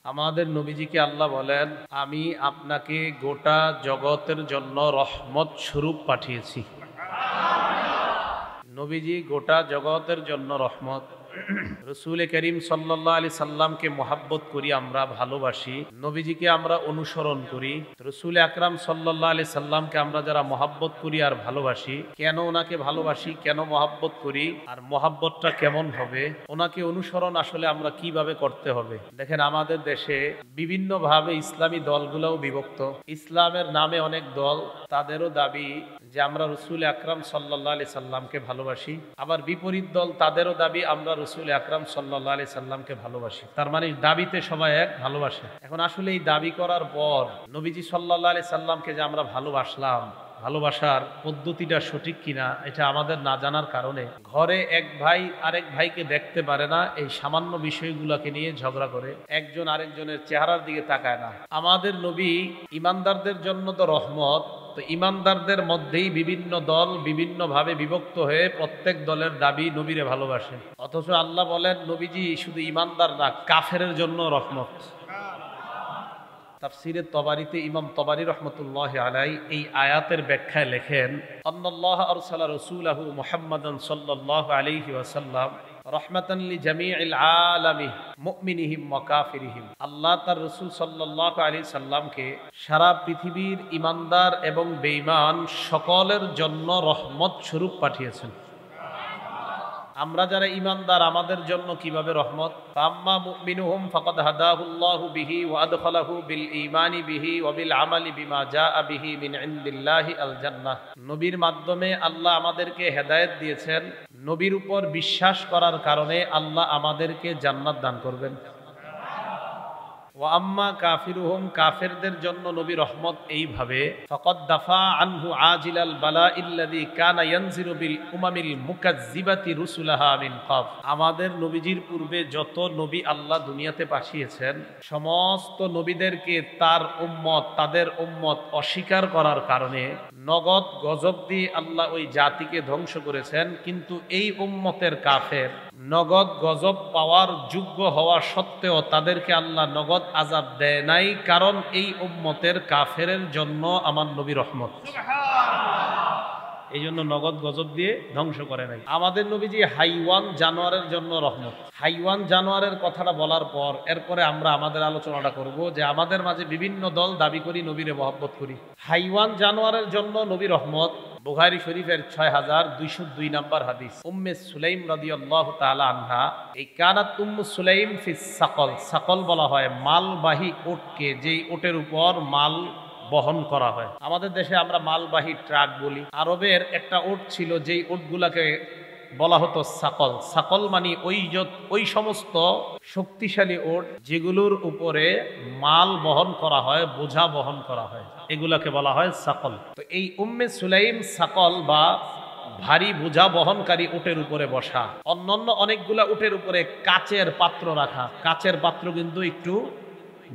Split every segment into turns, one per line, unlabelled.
আমাদের নবীজিকে আল্লাহ বলেন, আমি আপনাকে গোটা জগতের জন্য রহমত স্বরূপ পাঠিয়েছি। নবীজি গোটা জগতের জন্য রহমত। রসুল করিম সাল্লাল্লাহু আলাইহি সাল্লামকে মহাব্বত করি, আমরা ভালোবাসি, নবীজিকে আমরা অনুসরণ করি। রসুল আকরাম সাল্লাল্লাহু আলাইহি সাল্লামকে আমরা যারা মহাব্বত করি আর ভালোবাসি, কেন ওনাকে ভালোবাসি, কেন মহাব্বত করি, আর মহাব্বতটা কেমন হবে, ওনাকে অনুসরণ আসলে আমরা কিভাবে করতে হবে। দেখেন, আমাদের দেশে বিভিন্নভাবে ইসলামী দলগুলোও বিভক্ত। ইসলামের নামে অনেক দল, তাদেরও দাবি যে আমরা রসুল আকরাম সাল্লাল্লাহু আলাইহি সাল্লামকে ভালোবাসি। আবার বিপরীত দল, তাদেরও দাবি আমরা রসুল আকরাম সাল্লাল্লাহু আলাইহি সাল্লামকে ভালোবাসি। তার মানে দাবিতে সবাই এক, ভালোবাসে। এখন আসলে এই দাবি করার পর নবীজি সাল্লাল্লাহু আলাইহি সাল্লামকে যে আমরা ভালোবাসলাম, ভালোবাসার পদ্ধতিটা সঠিক কিনা এটা আমাদের না জানার কারণে ঘরে এক ভাই আরেক ভাইকে দেখতে পারে না, এই সামান্য বিষয়গুলোকে নিয়ে ঝগড়া করে, একজন আরেকজনের চেহারার দিকে তাকায় না। আমাদের নবী ইমানদারদের জন্য তো রহমত, তো ইমানদারদের মধ্যেই বিভিন্ন দল বিভিন্নভাবে বিভক্ত হয়ে প্রত্যেক দলের দাবি নবীরে ভালোবাসে। অথচ আল্লাহ বলেন নবীজি শুধু ইমানদার না, কাফেরের জন্য রহমত। তাফসিরে তবারিতে ইমাম তবারি রহমতুল্লাহি আলাইহি এই আয়াতের ব্যাখ্যায় লেখেন, আল্লাহ আরসালা রাসূলাহু মুহাম্মাদান সাল্লাল্লাহু আলাইহি ওয়াসাল্লাম রাহমাতান লিজামিইল আলামিন মুমিনিহিম ওয়া কাফিরিহিম। আল্লাহ তার রাসূল সাল্লাল্লাহু আলাইহি সাল্লামকে সারা পৃথিবীর ইমানদার এবং বেঈমান সকলের জন্য রহমত স্বরূপ পাঠিয়েছেন। আমরা যারা ইমানদার, আমাদের জন্য কিভাবে রহমত? ফাম্মা মুমিনুহুম ফাকাদ হাদাহুল্লাহু বিহি ওয়া আদখালাহু বিল ঈমানি বিহি ওয়া বিল আমালি বিমা জাআ বিহি মিন ইনদিল্লাহি আল জান্নাহ। নবীর মাধ্যমে আল্লাহ আমাদেরকে হেদায়েত দিয়েছেন, নবীর উপর বিশ্বাস করার কারণে আল্লাহ আমাদেরকে জান্নাত দান করবেন। ওয়া আম্মা কাফিরুহুম, কাফেরদের জন্য নবী রহমত এইভাবে, ফাকাদ দাফা আনহু আজিলাল বালাইল্লাযী কানা ইয়ানজিরু বিল উমামিল মুকাজ্জিবাতি রুসুলাহা মিন ক্বাব। আমাদের নবীজির পূর্বে যত নবী আল্লাহ দুনিয়াতে পাঠিয়েছেন, সমস্ত নবীদেরকে তার উম্মত, তাদের উম্মত অস্বীকার করার কারণে নগদ গজব দিয়ে আল্লাহ ওই জাতিকে ধ্বংস করেছেন। কিন্তু এই উম্মতের কাফের নগদ গজব পাওয়ার যোগ্য হওয়া সত্ত্বেও তাদেরকে আল্লাহ নগদ আযাব দেয় নাই, কারণ এই উম্মতের কাফেরের জন্য আমার নবী রহমত। এই জন্য নগদ গজব দিয়ে ধ্বংস করে নাই। আমাদের নবীজি হাইওয়ান জানোয়ারের জন্য রহমত। হাইওয়ান জানোয়ারের কথাটা বলার পর এরপরে আমরা আমাদের আলোচনাটা করব যে আমাদের মাঝে বিভিন্ন দল দাবি করি নবীরে মহব্বত করি। হাইওয়ান জানোয়ারের জন্য নবী রহমত। বুখারী শরীফের ৬২০২ নম্বর হাদিস, উম্মে সুলাইম রাদিয়াল্লাহু তাআলা আনহা, এই কানাত উম্মু সুলাইম ফিস সাকল। সাকল বলা হয় মালবাহী ওটকে, যেই ওটের উপর মাল বহন করা হয়। আমাদের দেশে আমরা মালবাহী ট্রাক বলি। আরবের একটা ওট ছিল, যেই ওটগুলাকে বলা হতো সাকল। সাকল মানে ওই সমস্ত শক্তিশালী ওট যেগুলোর উপরে মাল বহন করা হয়, বোঝা বহন করা হয়, এগুলাকে বলা হয় সাকল। তো এই উম্মে সুলাইম সাকল বা ভারী বোঝা বহনকারী উটের উপরে বসা। অন্যান্য অনেকগুলা উটের উপরে কাচের পাত্র রাখা। কাচের পাত্র কিন্তু একটু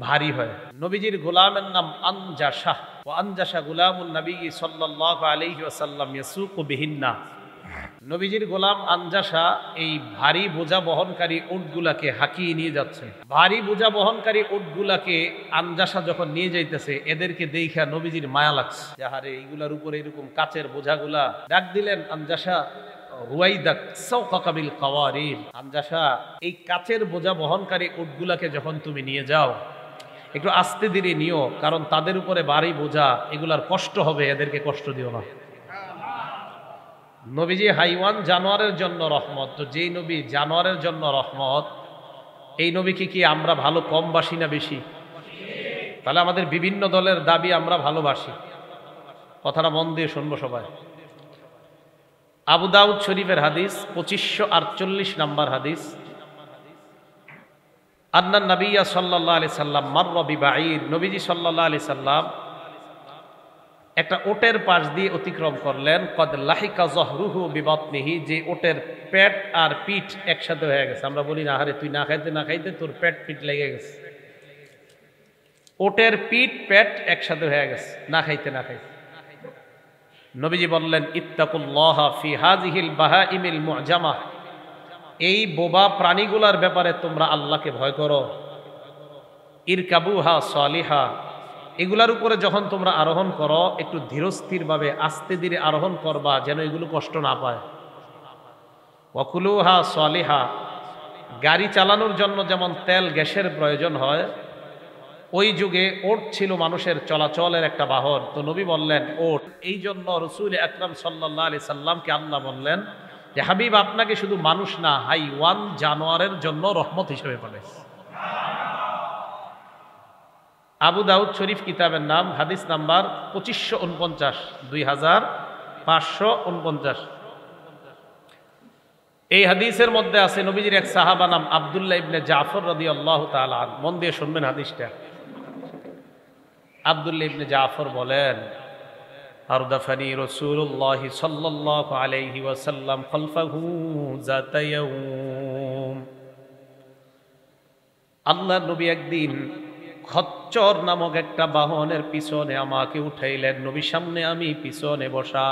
ভারী হয়। নবীজির গোলামের নাম আনজাশা। ওয়া আনজাশা গোলামুন নবী সাল্লাল্লাহু আলাইহি ওয়াসাল্লাম ইয়াসুকু বিহিন্না। নবীজির গোলাম আনজাশা এই ভারী বোঝা বহনকারী উটগুলাকে হাঁকিয়ে নিয়ে যাচ্ছে। ভারী বোঝা বহনকারী উটগুলাকে আনজাশা যখন নিয়ে যাইতেছে, এদেরকে দেখা নবীজির মায়া লাগছে, যাহারে এইগুলার উপরে এরকম কাচের বোঝাগুলা। ডাক দিলেন আনজাশা, রুয়াইদাক সাওকাকা বিল কাওয়ারির। আনজাশা, এই কাচের বোঝা বহনকারী উটগুলাকে যখন তুমি নিয়ে যাও, একটু আস্তে ধীরে নিও, কারণ তাদের উপরে ভারী বোঝা, এগুলার কষ্ট হবে, এদেরকে কষ্ট দিও না। নবীজি হাইওয়ান জানোয়ারের জন্য রহমত। তো যেই নবী জানোয়ারের জন্য রহমত, এই নবীকে কি আমরা ভালো কম বাসি না বেশি? তাহলে আমাদের বিভিন্ন দলের দাবি আমরা ভালোবাসি। কথাটা মন দিয়ে শুনবো সবাই। আবু দাউদ শরীফের হাদিস ২৫৪৮ নম্বর হাদিস, আন্নান নবিয়্যা সাল্লাল্লাহু আলাইহি সাল্লাম মাররা বিবাঈর। নবীজি সাল্লাল্লাহু আলাইহি সাল্লাম একটা ওটের পাশ দিয়ে অতিক্রম করলেন। কদ লাহিকা যহরুহু বিবাতনিহি, যে ওটের পেট আর পিঠ একসাথে হয়ে গেছে। আমরা বলি না, আরে তুই না খাইতে না খাইতে তোর পেট পিঠ লেগে গেছে। ওটের পিঠ পেট একসাথে হয়ে গেছে, না খাইতে না খাইতে। নবীজি বললেন, ইত্তাকুল্লাহা ফি হাযিহিল বাহাইমিল মুআজামা। এই বোবা প্রাণীগুলার ব্যাপারে তোমরা আল্লাহকে ভয় করো। ইরকাবুহা সালিহা, এগুলার উপরে যখন তোমরা আরোহণ করো একটু ধীরস্থিরভাবে আস্তে ধীরে আরোহণ করবা, যেন এগুলো কষ্ট না পায়। ওয়াকুলুহা সালিহা, গাড়ি চালানোর জন্য যেমন তেল গ্যাসের প্রয়োজন হয়, ওই যুগে ওট ছিল মানুষের চলাচলের একটা বাহন। তো নবী বললেন ওট, এই জন্য রসুল আকরাম সাল্লাল্লাহু আলাইহি সাল্লামকে আল্লাহ বললেন যে হাবিব, আপনাকে শুধু মানুষ না, হাইওয়ান জানোয়ারের জন্য রহমত হিসেবে পাঠাইছে। আবু দাউদ শরীফ কিতাবের নাম, হাদিস নাম্বার 2549, 2549। এই হাদিসের মধ্যে আছে নবীজির এক সাহাবা নাম আব্দুল্লাহ ইবনে জাফর রাদিয়াল্লাহু তাআলা আনহু। মন দিয়ে শুনবেন হাদিসটা। আব্দুল্লাহ ইবনে জাফর বলেন, আরদাফানি রাসূলুল্লাহ সাল্লাল্লাহু আলাইহি ওয়াসাল্লাম খালফাহু যাতা ইয়াউম। আল্লাহর নবী একদিন খচ্চর নামক একটা বাহনের পিছনে আমাকে উঠাইলেন। নবীর সামনে, আমি পিছনে বসা।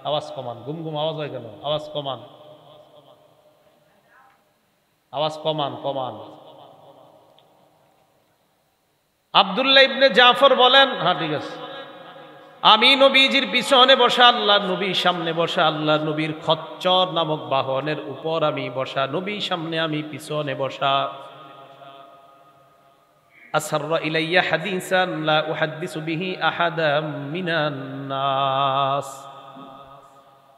আওয়াজ কমান, গুম গুম আওয়াজ হয়ে গেল, আওয়াজ কমান, আওয়াজ কমান কমান। আব্দুল্লাহ ইবনে জাফর বলেন, হ্যাঁ ঠিক আছে, আমি নবীজির পিছনে বসা, আল্লাহর নবীর সামনে বসা, আল্লাহর নবীর খচ্চর নামক বাহনের উপর আমি বসা, নবীর সামনে আমি পিছনে বসা। আসররা ইলাইয়া হাদিসান লা উহাদ্দিসু বিহি আহাদাম মিনান নাস।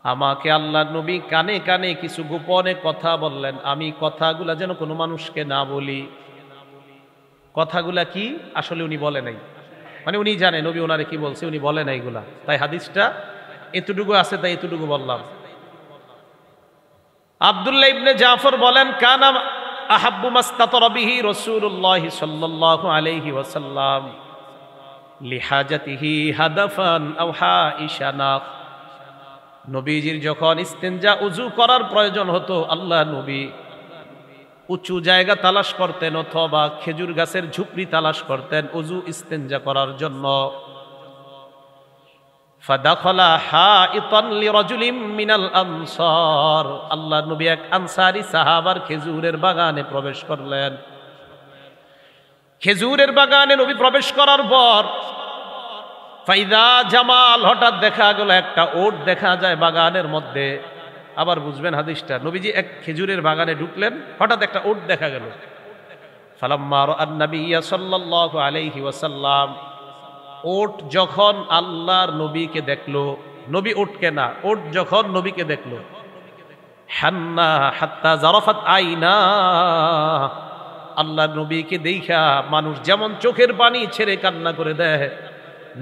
আমাকে আল্লাহর নবী কানে কানে কিছু গোপনে কথা বললেন, আমি কথাগুলা যেন কোনো মানুষকে না বলি। কথাগুলা কি আসলে উনি বলে নাই, মানে উনি জানে নবী ওনারে কি বলছে, উনি বলে নাই এগুলা, তাই হাদিসটা এতটুকু আছে, তাই এতটুকু বললাম। আব্দুল্লাহ ইবনে জাফর বলেন, কানা আহাব্বু মাস্তাতরা বিহি রাসূলুল্লাহ সাল্লাল্লাহু আলাইহি ওয়াসাল্লাম লিহাজাতিহি হাদাফান আও হাইশানা। নবীজির যখন ইস্তেনজা উযু করার প্রয়োজন হতো, আল্লাহ নবী উঁচু জায়গা তালাশ করতেন অথবা খেজুর গাছের ঝুপড়ি তালাশ করতেন উযু ইস্তেনজা করার জন্য। ফাদাখালা হাইতান লিরাজুলিম মিনাল আনসার। আল্লাহ নবী এক আনসারী সাহাবার খেজুরের বাগানে প্রবেশ করলেন। খেজুরের বাগানে নবী প্রবেশ করার পর ফাইদা জামাল, হঠাৎ দেখা গেল একটা ওট দেখা যায় বাগানের মধ্যে। আবার বুঝবেন হাদিসটা, নবীজি এক খেজুরের বাগানে ঢুকলেন, হঠাৎ একটা ওট দেখা গেল। ফালাম্মা রাআন নাবিয়্যা সাল্লাল্লাহু আলাইহি ওয়াসাল্লাম, ওট যখন আল্লাহর নবীকে দেখলো, নবী ওটকে না, ওট যখন নবীকে দেখলো, হান্না হাত্তা জারাফাত আইনা। আল্লাহর নবীকে দেখা মানুষ যেমন চোখের পানি ছেড়ে কান্না করে দেয়,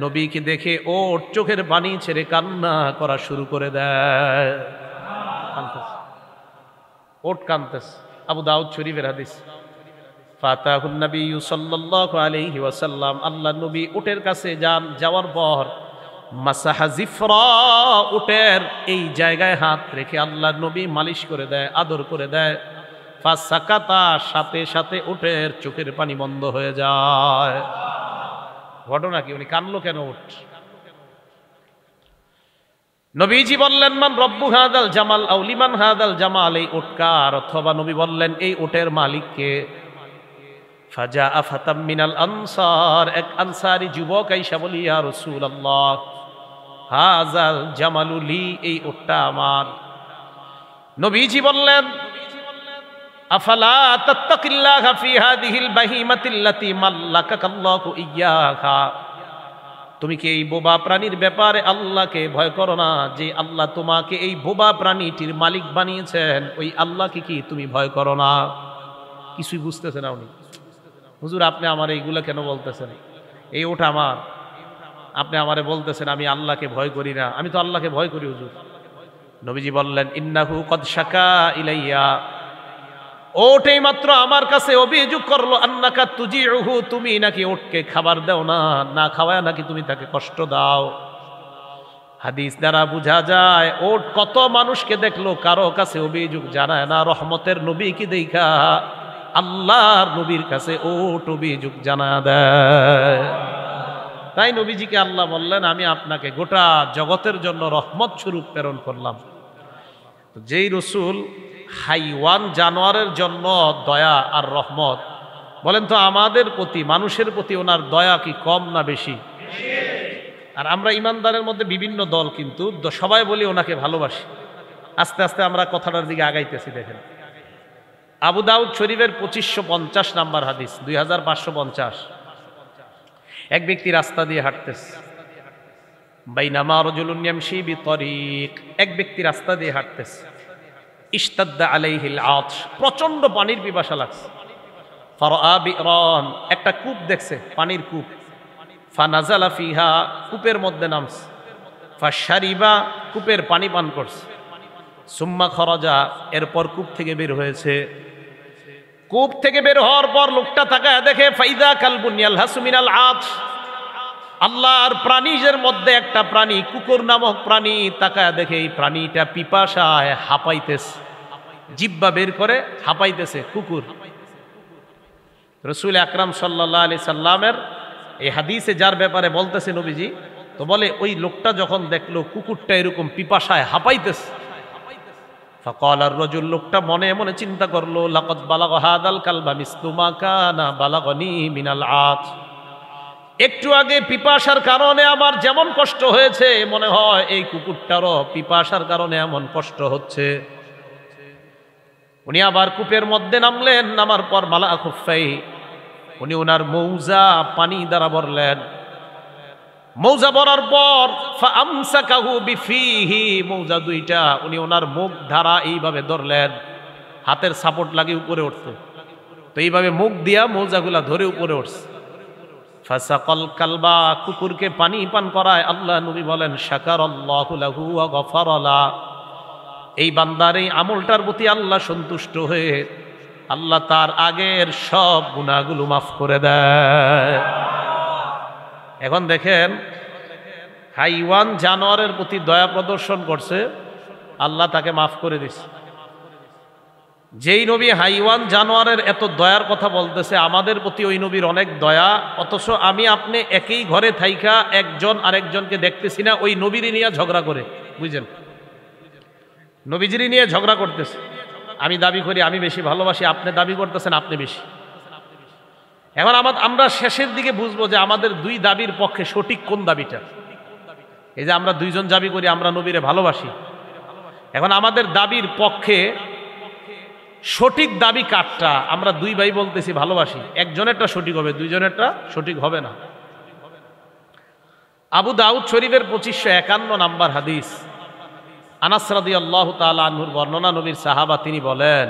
নবীকে দেখে ওট চোখের পানি ছেড়ে কান্না করা শুরু করে দেয়। ওট কাঁদতেছে। আবু দাউদ শরীফের হাদিস। ফাতাহুন নবী সাল্লাল্লাহু আলাইহি ওয়াসাল্লাম, আল্লাহর নবী উটের কাছে যান, যাওয়ার পর মাসাহা জিফরা, উটের এই জায়গায় হাত রেখে আল্লাহর নবী মালিশ করে দেয়, আদর করে দেয়। ফাসাকাতা, সাথে সাথে উটের চোখের পানি বন্ধ হয়ে যায়। ঘটনা কি, উনি কানলো কেন? উট। নবীজি বললেন, মান রব্বু হাদাল জামাল আও লিমান হাদাল জামাল, এই উটকার, অথবা নবী বললেন এই উটের মালিককে। ফাজা আফাতাম মিনাল আনসার, এক আনসারী যুবক আইসা বলি, ইয়া রাসূলুল্লাহ হাযাল জামালু লি, এই উটটা আমার। নবীজি বললেন, আফালা তাত্তাকিল্লাহা ফি হাযিহিল বাহিমাতিল্লাতী মাল্লাকাকাল্লাহু ইয়্যাহা। তুমি কি এই বোবা প্রাণীর ব্যাপারে আল্লাহকে ভয় করো না? যে আল্লাহ তোমাকে এই বোবা প্রাণীটির মালিক বানিয়েছেন, ওই আল্লাহকে কি তুমি ভয় করো না? কিছুই বুঝতেছে না উনি। হুজুর, আপনি আমার এইগুলো কেন বলতেছেন? এই ওটা আমার, আপনি আমারে বলতেছেন আমি আল্লাহকে ভয় করি না। আমি তো আল্লাহকে ভয় করি হুজুর। নবীজি বললেন, ইন্নাহু কদ শাকা ইলাইয়া, ওটাই মাত্র আমার কাছে অভিযোগ করলো, আন্নাকা তুজিউহু, তুমি নাকি ওটকে খাবার দাও না, না খাওয়ায় নাকি তুমি তাকে কষ্ট দাও। হাদিস দ্বারা বোঝা যায় ওট কত মানুষকে দেখলো, কারো কাছে অভিযোগ জানায় না। রহমতের নবী কি দেখা আল্লাহর নবীর কাছে ওট অভিযোগ জানা দেয়। তাই নবীজিকে আল্লাহ বললেন, আমি আপনাকে গোটা জগতের জন্য রহমত স্বরূপ প্রেরণ করলাম। যেই রসুল হাইওয়ান জানোয়ারের জন্য দয়া আর রহমত, বলেন তো আমাদের প্রতি, মানুষের প্রতি ওনার দয়া কি কম না বেশি? আর আমরা ইমানদারের মধ্যে বিভিন্ন দল, কিন্তু সবাই বলি ওনাকে ভালোবাসি। আস্তে আস্তে আমরা কথাটার দিকে আগাইতেছি। দেখেন আবু দাউদ শরীফের 2550 নাম্বার হাদিস, 2550। এক ব্যক্তি রাস্তা দিয়ে হাঁটতেছে, বাইনামা রাজুলুন ইয়ামশি বিতরিক, এক ব্যক্তি রাস্তা দিয়ে হাঁটতেছে, ইশতাদ্দা আলাইহিল আতশ, প্রচন্ড পানির পিপাসা লাগছে। ফারাআ বিরান, একটা কূপ দেখছে, পানির কূপ। ফানাজালা ফিহা, কূপের মধ্যে নামছে। ফাশারিবা, কূপের পানি পান করছে। সুম্মা খরাজা, এরপর কূপ থেকে বের হয়েছে। কূপ থেকে বের হওয়ার পর লোকটা তাকায় দেখে ফাইদা কালবুন ইয়ালহাসু মিনাল আতশ, আল্লাহর প্রাণীদের মধ্যে একটা প্রাণী, কুকুর নামক প্রাণী। তাকায় দেখে এই প্রাণীটা পিপাসায় হাঁপাইতেছে, জিহ্বা বের করে হাঁপাইতেছে কুকুর। রাসূল আকরাম সাল্লাল্লাহু আলাইহি সাল্লামের এই হাদিসে যার ব্যাপারে বলতেছে নবীজি, তো বলে ওই লোকটা যখন দেখলো কুকুরটা এরকম পিপাসায় হাঁপাইতেছে, ফাকাল আর-রাজুল, লোকটা মনে মনে চিন্তা করলো, লাকাদ বালাগা হাদাল কালবা মিসলু মা কানা বালাগনি মিনাল আতশ, একটু আগে পিপাসার কারণে আমার যেমন কষ্ট হয়েছে, মনে হয় এই কুকুরটারও পিপাসার কারণে এমন কষ্ট হচ্ছে। উনি আবার কূপের মধ্যে নামলেন, নামার পর মালা খুফাই, উনি ওনার মৌজা পানি দ্বারা ভরলেন। মৌজা ভরার পর ফাআমসাকাহু বিফিহি, মৌজা দুইটা উনি ওনার মুখ ধারা এইভাবে ধরলেন, হাতের সাপোর্ট লাগিয়ে উপরে উঠতে, তো এইভাবে মুখ দিয়া মৌজাগুলা ধরে উপরে উঠছে। ফাসাকাল কালবা, কুকুরকে পানি পান করায়। আল্লাহ নবী বলেন শাকারাল্লাহু লাহু ওয়া গফারা লা, এই বান্দার এই আমলটার প্রতি আল্লাহ সন্তুষ্ট হয়ে আল্লাহ তার আগের সব গুনাহগুলো মাফ করে দেয়। এখন দেখেন হাইওয়ান জানোয়ারের প্রতি দয়া প্রদর্শন করছে, আল্লাহ তাকে মাফ করে দিছে। যেই নবী হাইওয়ান জানোয়ারের এত দয়ার কথা বলতেছে, আমাদের প্রতি ওই নবীর অনেক দয়া, অথচ আমি আপনি একই ঘরে থাইকা একজন আরেকজনকে দেখতেছি না, ওই নবীরই নিয়ে ঝগড়া করে, বুঝছেন, নবীজিরই নিয়ে ঝগড়া করতেছে। আমি দাবি করি আমি বেশি ভালোবাসি, আপনি দাবি করতেছেন আপনি বেশি। এখন আমরা শেষের দিকে বুঝবো যে আমাদের দুই দাবির পক্ষে সঠিক কোন দাবিটা। এই যে আমরা দুইজন দাবি করি আমরা নবীরে ভালোবাসি, এখন আমাদের দাবির পক্ষে সঠিক দাবি কাটটা, আমরা দুই ভাই বলতেছি ভালোবাসি, একজনেরটা সঠিক হবে, দুইজনেরটা সঠিক হবে না। আবু দাউদ শরীফের 2551 নাম্বার হাদিস, আনাস রাদিয়াল্লাহু তাআলা আনহুর বর্ণনা, নবীর সাহাবা তিনি বলেন,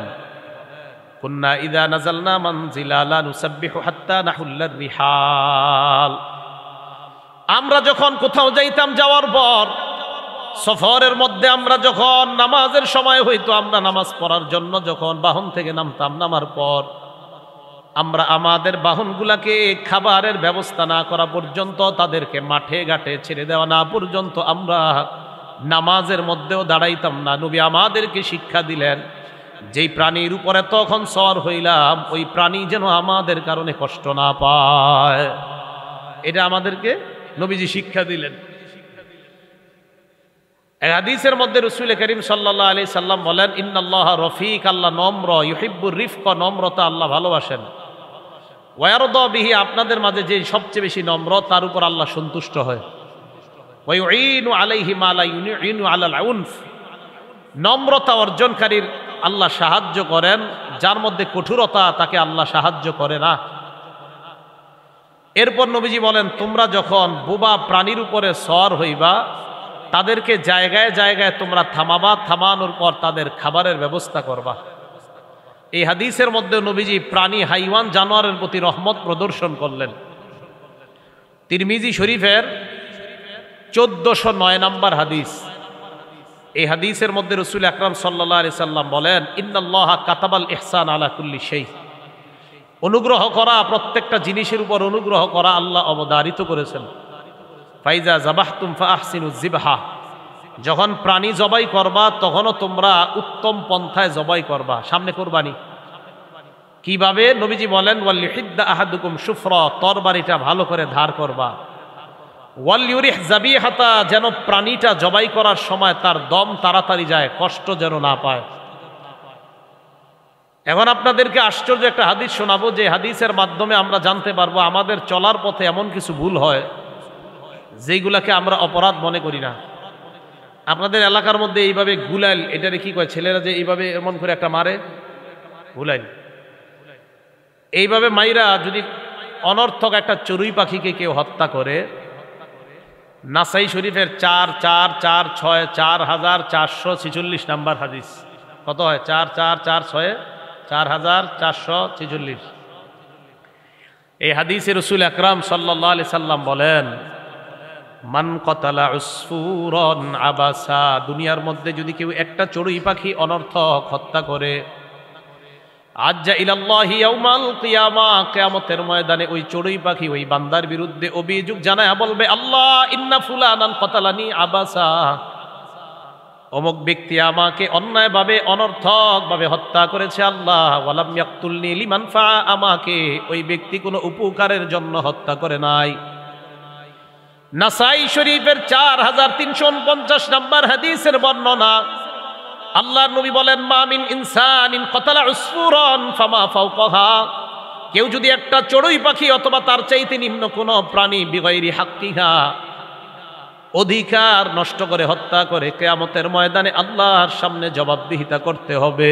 কুন্না ইযা নাযালনা মানজিলা লা নুসাব্বিহু হাত্তা নাহুল্লার রিহাল, আমরা যখন কোথাও যাইতাম, যাওয়ার পর সফরের মধ্যে আমরা যখন নামাজের সময় হইতো, আমরা নামাজ পড়ার জন্য যখন বাহন থেকে নামতাম, নামার পর আমরা আমাদের বাহনগুলাকে খাবারের ব্যবস্থা না করা পর্যন্ত, তাদেরকে মাঠে ঘাটে ছেড়ে দেওয়া না পর্যন্ত আমরা নামাজের মধ্যেও দাঁড়াইতাম না। নবী আমাদেরকে শিক্ষা দিলেন, যেই প্রাণীর উপরে তখন সওয়ার হইলাম, ওই প্রাণী যেন আমাদের কারণে কষ্ট না পায়, এটা আমাদেরকে নবীজি শিক্ষা দিলেন। এই হাদিসের মধ্যে রাসূল করিম সাল্লাল্লাহু আলাইহি সাল্লাম বলেন, ইন্নাল্লাহা রফিক, আল্লাহ নম্র, ইউহিব্বুর রিফকা, নম্রতা আল্লাহ ভালোবাসেন। ওয়া ইয়ারদা বিহি, আপনাদের মাঝে যে সবচেয়ে বেশি নম্র তার উপর আল্লাহ সন্তুষ্ট হয়। ওয়া ইউইনু আলাইহি মা লা ইউইনু আলাল উনফ, নম্রতা অর্জনকারীর আল্লাহ সাহায্য করেন, যার মধ্যে কঠোরতা তাকে আল্লাহ সাহায্য করে না। এরপর নবীজি বলেন, তোমরা যখন বোবা প্রাণীর উপরে সওয়ার হইবা, তাদেরকে জায়গায় জায়গায় তোমরা থামাবা, থামানোর পর তাদের খাবারের ব্যবস্থা করবা। এই হাদিসের মধ্যে নবীজি প্রাণী হাইওয়ান জানোয়ারের প্রতি রহমত প্রদর্শন করলেন। তিরমিজি শরীফের 1409 নাম্বার হাদিস, এই হাদিসের মধ্যে রাসূল আকরাম সাল্লাল্লাহু আলাইহি সাল্লাম বলেন, ইন্নাল্লাহা কাতাবাল ইহসান আলা কুল্লি শাই, অনুগ্রহ করা, প্রত্যেকটা জিনিসের উপর অনুগ্রহ করা আল্লাহ অবধারিত করেছেন। ফাইজা যাবাহতুম ফাআহসিনুজ যিবহা, যখন প্রাণী জবাই করবা তখনও তোমরা উত্তম পন্থায় জবাই করবা। সামনে কুরবানি, কিভাবে নবীজি বলেন, ওয়ালিহিদ্দা আহাদুকুম শুফরা, তরবারিটা ভালো করে ধার করবা। ওয়ালিউরিহ যাবিহাতা, যেন প্রাণীটা জবাই করার সময় তার দম তাড়াতাড়ি যায়, কষ্ট যেন না পায়। এখন আপনাদেরকে আশ্চর্য একটা হাদিস শোনাবো, যে হাদিসের মাধ্যমে আমরা জানতে পারবো আমাদের চলার পথে এমন কিছু ভুল হয় যেগুলাকে আমরা অপরাধ মনে করি না। আপনাদের এলাকার মধ্যে এইভাবে গুলাইল, এটারে কি কয়, ছেলেরা যে এইভাবে এমন করে একটা মারে, গুলাইল, এইভাবে মাইরা যদি অনর্থক একটা চড়ুই পাখিকে কেউ হত্যা করে, নাসাই শরীফের 4446 4446 নাম্বার হাদিস, কত হয়? 4446 4446। এই হাদিসে রাসূল আকরাম সাল্লাল্লাহু আলাইহি সাল্লাম বলেন, মান কতালা উসফুরান আবাসা, দুনিয়ার মধ্যে যদি কেউ একটা চড়ুই পাখি অনর্থক হত্যা করে, আজ্জা ইলাল্লাহি ইয়াউমাল কিয়ামা, কিয়ামতের ময়দানে ওই চড়ুই পাখি ওই বান্দার বিরুদ্ধে অভিযোগ জানায় বলবে, আল্লাহ ইন্না ফুলানান কতালানি আবাসা, অমুক ব্যক্তি আমাকে অন্যায়ভাবে অনর্থকভাবে হত্যা করেছে আল্লাহ, ওয়ালাম ইয়াকতুলনি লিমানফা, আমাকে ওই ব্যক্তি কোনো উপকারের জন্য হত্যা করে নাই। নাসাই শরীফের 4349 নম্বর হাদিসের বর্ণনা, আল্লাহর নবী বলেন, মা মিন ইনসানিন কতালা উসফুরান ফামা ফাওকাহা, কেউ যদি একটা চড়ুই পাখি অথবা তার চাইতে নিম্ন কোনো প্রাণী বিগাইরি হাক্কিহা, অধিকার নষ্ট করে হত্যা করে, কিয়ামতের ময়দানে আল্লাহর সামনে জবাবদিহিতা করতে হবে।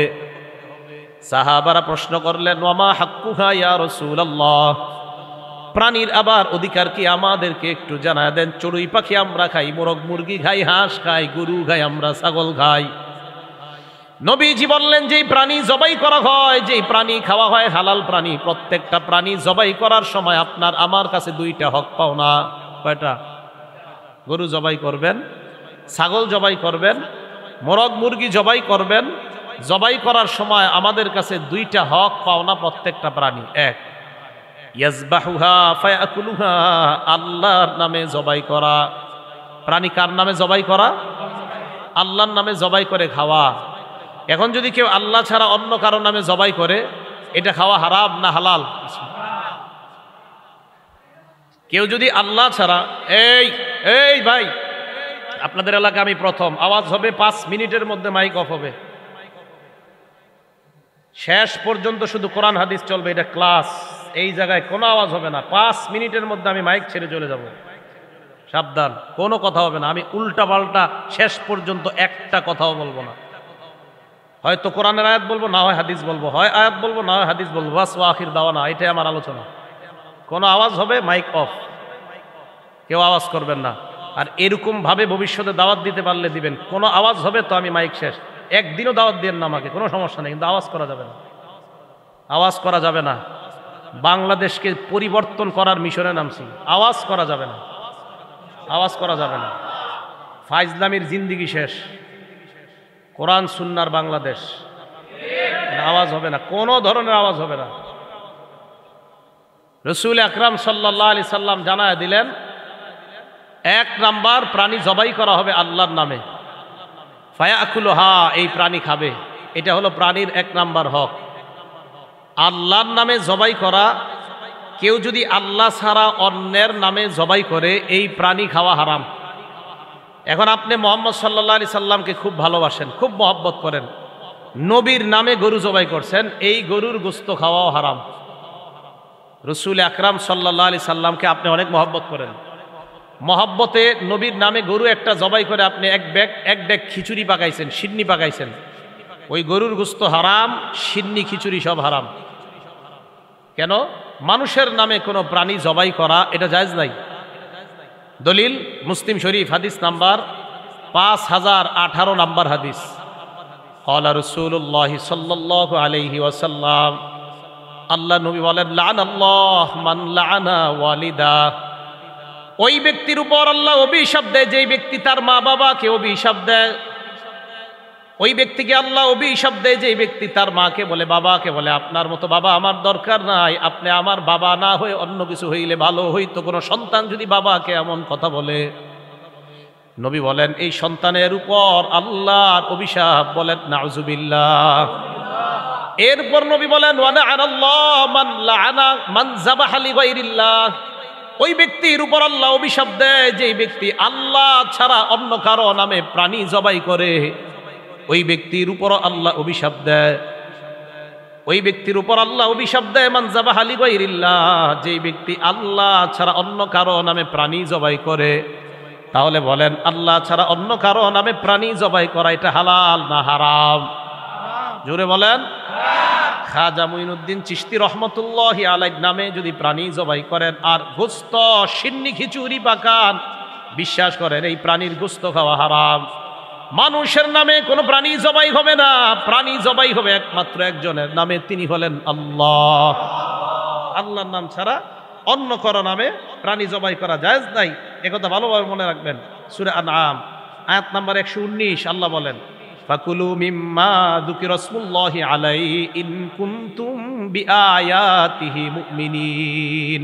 সাহাবারা প্রশ্ন করলেন, ওয়ামা হাক্কুহা ইয়া রাসূলুল্লাহ, প্রাণীর আবার অধিকার কি, আমাদেরকে একটু জানায় দেন। চড়ুই পাখি আমরা খাই, মোরগ মুরগি খাই, হাঁস খাই, গরু খাই, আমরা ছাগল খাই। নবীজি বললেন, যেই প্রাণী জবাই করা হয়, যেই প্রাণী খাওয়া হয় হালাল প্রাণী, প্রত্যেকটা প্রাণী জবাই করার সময় আপনার আমার কাছে দুইটা হক পাও না। কয়টা? গরু জবাই করবেন, ছাগল জবাই করবেন, মোরগ মুরগি জবাই করবেন, জবাই করার সময় আমাদের কাছে দুইটা হক পাও না প্রত্যেকটা প্রাণী। এক, ইয়াজবাহুহা ফায়াকুলুহা, আল্লাহর নামে জবাই করা। প্রাণী কার নামে জবাই করা? আল্লাহর নামে জবাই করে খাওয়া। এখন যদি কেউ আল্লাহ ছাড়া অন্য কারো নামে জবাই করে, এটা খাওয়া হারাম না হালাল? কেউ যদি আল্লাহ ছাড়া, এই ভাই, আপনাদের এলাকা আমি প্রথম, আওয়াজ হবে 5 মিনিটের মধ্যে মাইক অফ হবে, শেষ পর্যন্ত শুধু কোরআন হাদিস চলবে, এটা ক্লাস, এই জায়গায় কোনো আওয়াজ হবে না। 5 মিনিটের মধ্যে আমি মাইক ছেড়ে চলে যাব, সাবধান, কোনো কথা হবে না। আমি উল্টা পাল্টা শেষ পর্যন্ত একটা কথাও বলবো না। হয়তো কোরআনের আয়াত বলবো, না হয় হাদিস বলবো, হয় আয়াত বলবো, না হয় হাদিস বলবো, বাস ওয়া আখির দাওয়ানা, এটাই আমার আলোচনা। কোনো আওয়াজ হবে মাইক অফ, কেউ আওয়াজ করবেন না। আর এরকম ভাবে ভবিষ্যতে দাওয়াত দিতে পারলে দিবেন, কোনো আওয়াজ হবে তো আমি মাইক শেষ। একদিনও দাওয়াত দিন না আমাকে, কোনো সমস্যা নেই, কিন্তু আওয়াজ করা যাবে না, আওয়াজ করা যাবে না। বাংলাদেশকে পরিবর্তন করার মিশনে নামছি, আওয়াজ করা যাবে না, আওয়াজ করা যাবে না। ফাইজলামির জিন্দিগি শেষ, কোরআন সুন্নাহর বাংলাদেশ, আওয়াজ হবে না, কোনো ধরনের আওয়াজ হবে না। রাসূল আকরাম সাল্লাল্লাহু আলাইহি সাল্লাম জানায় দিলেন, 1 নাম্বার প্রাণী জবাই করা হবে আল্লাহর নামে, ফায়াকুলুহা, এই প্রাণী খাবে, এটা হলো প্রাণীর 1 নাম্বার হক। আল্লাহর নামে জবাই করা, কেউ যদি আল্লাহ ছাড়া অন্যের নামে জবাই করে, এই প্রাণী খাওয়া হারাম। এখন আপনি মুহাম্মদ সাল্লাল্লাহু আলাইহি সাল্লামকে খুব ভালোবাসেন, খুব মহব্বত করেন, নবীর নামে গরু জবাই করছেন, এই গরুর গোশত খাওয়াও হারাম। রাসূল আকরাম সাল্লাল্লাহু আলাইহি সাল্লামকে আপনি অনেক মহব্বত করেন, মহব্বতে নবীর নামে গরু একটা জবাই করে আপনি এক ব্যাগ খিচুড়ি পাকাইছেন, সিন্নি পাকাইছেন, ওই গরুর গোশত হারাম, সিন্নি খিচুড়ি সব হারাম। কেন? মানুষের নামে কোনো প্রাণী জবাই করা এটা জায়েজ নাই। দলিল মুসলিম শরীফ, হাদিস নাম্বার 5018 নাম্বার হাদিস। ক্বালা রাসূলুল্লাহ সাল্লাল্লাহু আলাইহি ওয়াসাল্লাম, আল্লাহ নবী বলেন, লাআনাল্লাহ মান লাআনা ওয়ালিদা, ওই ব্যক্তির উপর আল্লাহ অভিশাপ দেয় যেই ব্যক্তি তার মা বাবাকে অভিশাপ দেয়। ওই ব্যক্তিকে আল্লাহ অভিশাপ দেয় যেই ব্যক্তি তার মাকে বলে, বাবাকে বলে, আপনার মতো বাবা আমার দরকার নাই, আপনি আমার বাবা না হয়ে অন্য কিছু হইলে ভালো হইতো। কোনো সন্তান যদি বাবাকে এমন কথা বলে, নবী বলেন এই সন্তানের উপর আল্লাহর অভিশাপ, বলেন নাউজুবিল্লাহ। এরপর নবী বলেন, ওয়ালা'আনাল্লাহু মান লা'আনা মান যাবাহা লিগাইরিল্লাহ, ওই ব্যক্তির উপর আল্লাহ অভিশাপ দেয় যেই ব্যক্তি আল্লাহ ছাড়া অন্য কারো নামে প্রাণী জবাই করে, ওই ব্যক্তির উপর আল্লাহ অভিশাপ দেয়। ওই ব্যক্তির উপর আল্লাহ অভিশাপ দেয়, মান যাবাহা লিগাইরিল্লাহ, যেই ব্যক্তি আল্লাহ ছাড়া অন্য কারো নামে প্রাণী জবাই করে। তাহলে বলেন, আল্লাহ ছাড়া অন্য কারো নামে প্রাণী জবাই করা এটা হালাল না হারাম? জোরে বলেন। খাজা মুঈনুদ্দিন চিশতি রহমতুল্লাহি আলাইহি নামে যদি প্রাণী জবাই করেন আর গোস্ত সিন্নি খিচুড়ি পাকান, বিশ্বাস করেন এই প্রাণীর গোস্ত খাওয়া হারাম। মানুষের নামে কোনো প্রাণী জবাই হবে না, প্রাণী জবাই হবে একমাত্র একজনের নামে, তিনি হলেন আল্লাহ। আল্লাহর নাম ছাড়া অন্য কারো নামে প্রাণী জবাই করা জায়েজ নাই, একথা ভালোভাবে মনে রাখবেন। সূরা আনআম আয়াত নাম্বার 119 আল্লাহ বলেন, ফাকুলু মিম্মা যুকিরা রাসূলুল্লাহি আলাইহি ইন কুনতুম বিআয়াতিহি মুমিনিন।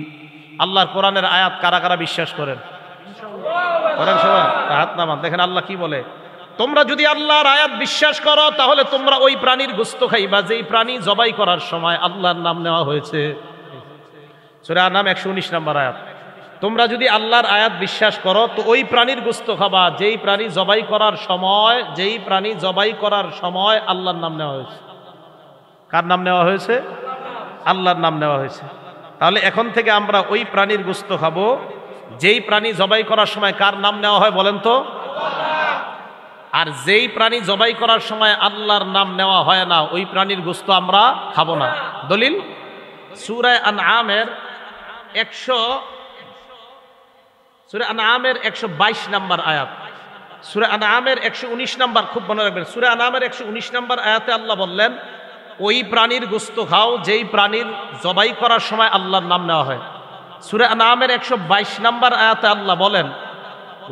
আল্লাহর কোরআনের আয়াত কারা কারা বিশ্বাস করেন? করেন সবাই, হাত নামান। দেখেন আল্লাহ কি বলে, তোমরা যদি আল্লাহর আয়াত বিশ্বাস করো তাহলে তোমরা ওই প্রাণীর গোশত খাইবা যেই প্রাণী জবাই করার সময় আল্লাহর নাম নেওয়া হয়েছে। সূরা আনআম 119 নম্বর আয়াত। তোমরা যদি আল্লাহর আয়াত বিশ্বাস করো তো ওই প্রাণীর গোশত খাবা যেই প্রাণী জবাই করার সময়, যেই প্রাণী জবাই করার সময় আল্লাহর নাম নেওয়া হয়েছে। কার নাম নেওয়া হয়েছে? আল্লাহর নাম নেওয়া হয়েছে। তাহলে এখন থেকে আমরা ওই প্রাণীর গোশত খাবো যেই প্রাণী জবাই করার সময় কার নাম নেওয়া হয় বলেন তো? আর যেই প্রাণী জবাই করার সময় আল্লাহর নাম নেওয়া হয় না ওই প্রাণীর গোশত আমরা খাবো না। দলিল সূরা আনআমের 122 নম্বর আয়াত, সূরা আনআমের 119 নম্বর, খুব মনে রাখবেন, সূরা আনআমের 119 নম্বর আয়াতে আল্লাহ বললেন ওই প্রাণীর গোশত খাও যেই প্রাণীর জবাই করার সময় আল্লাহর নাম নেওয়া হয়। সূরা আনআমের 122 নম্বর আয়াতে আল্লাহ বলেন,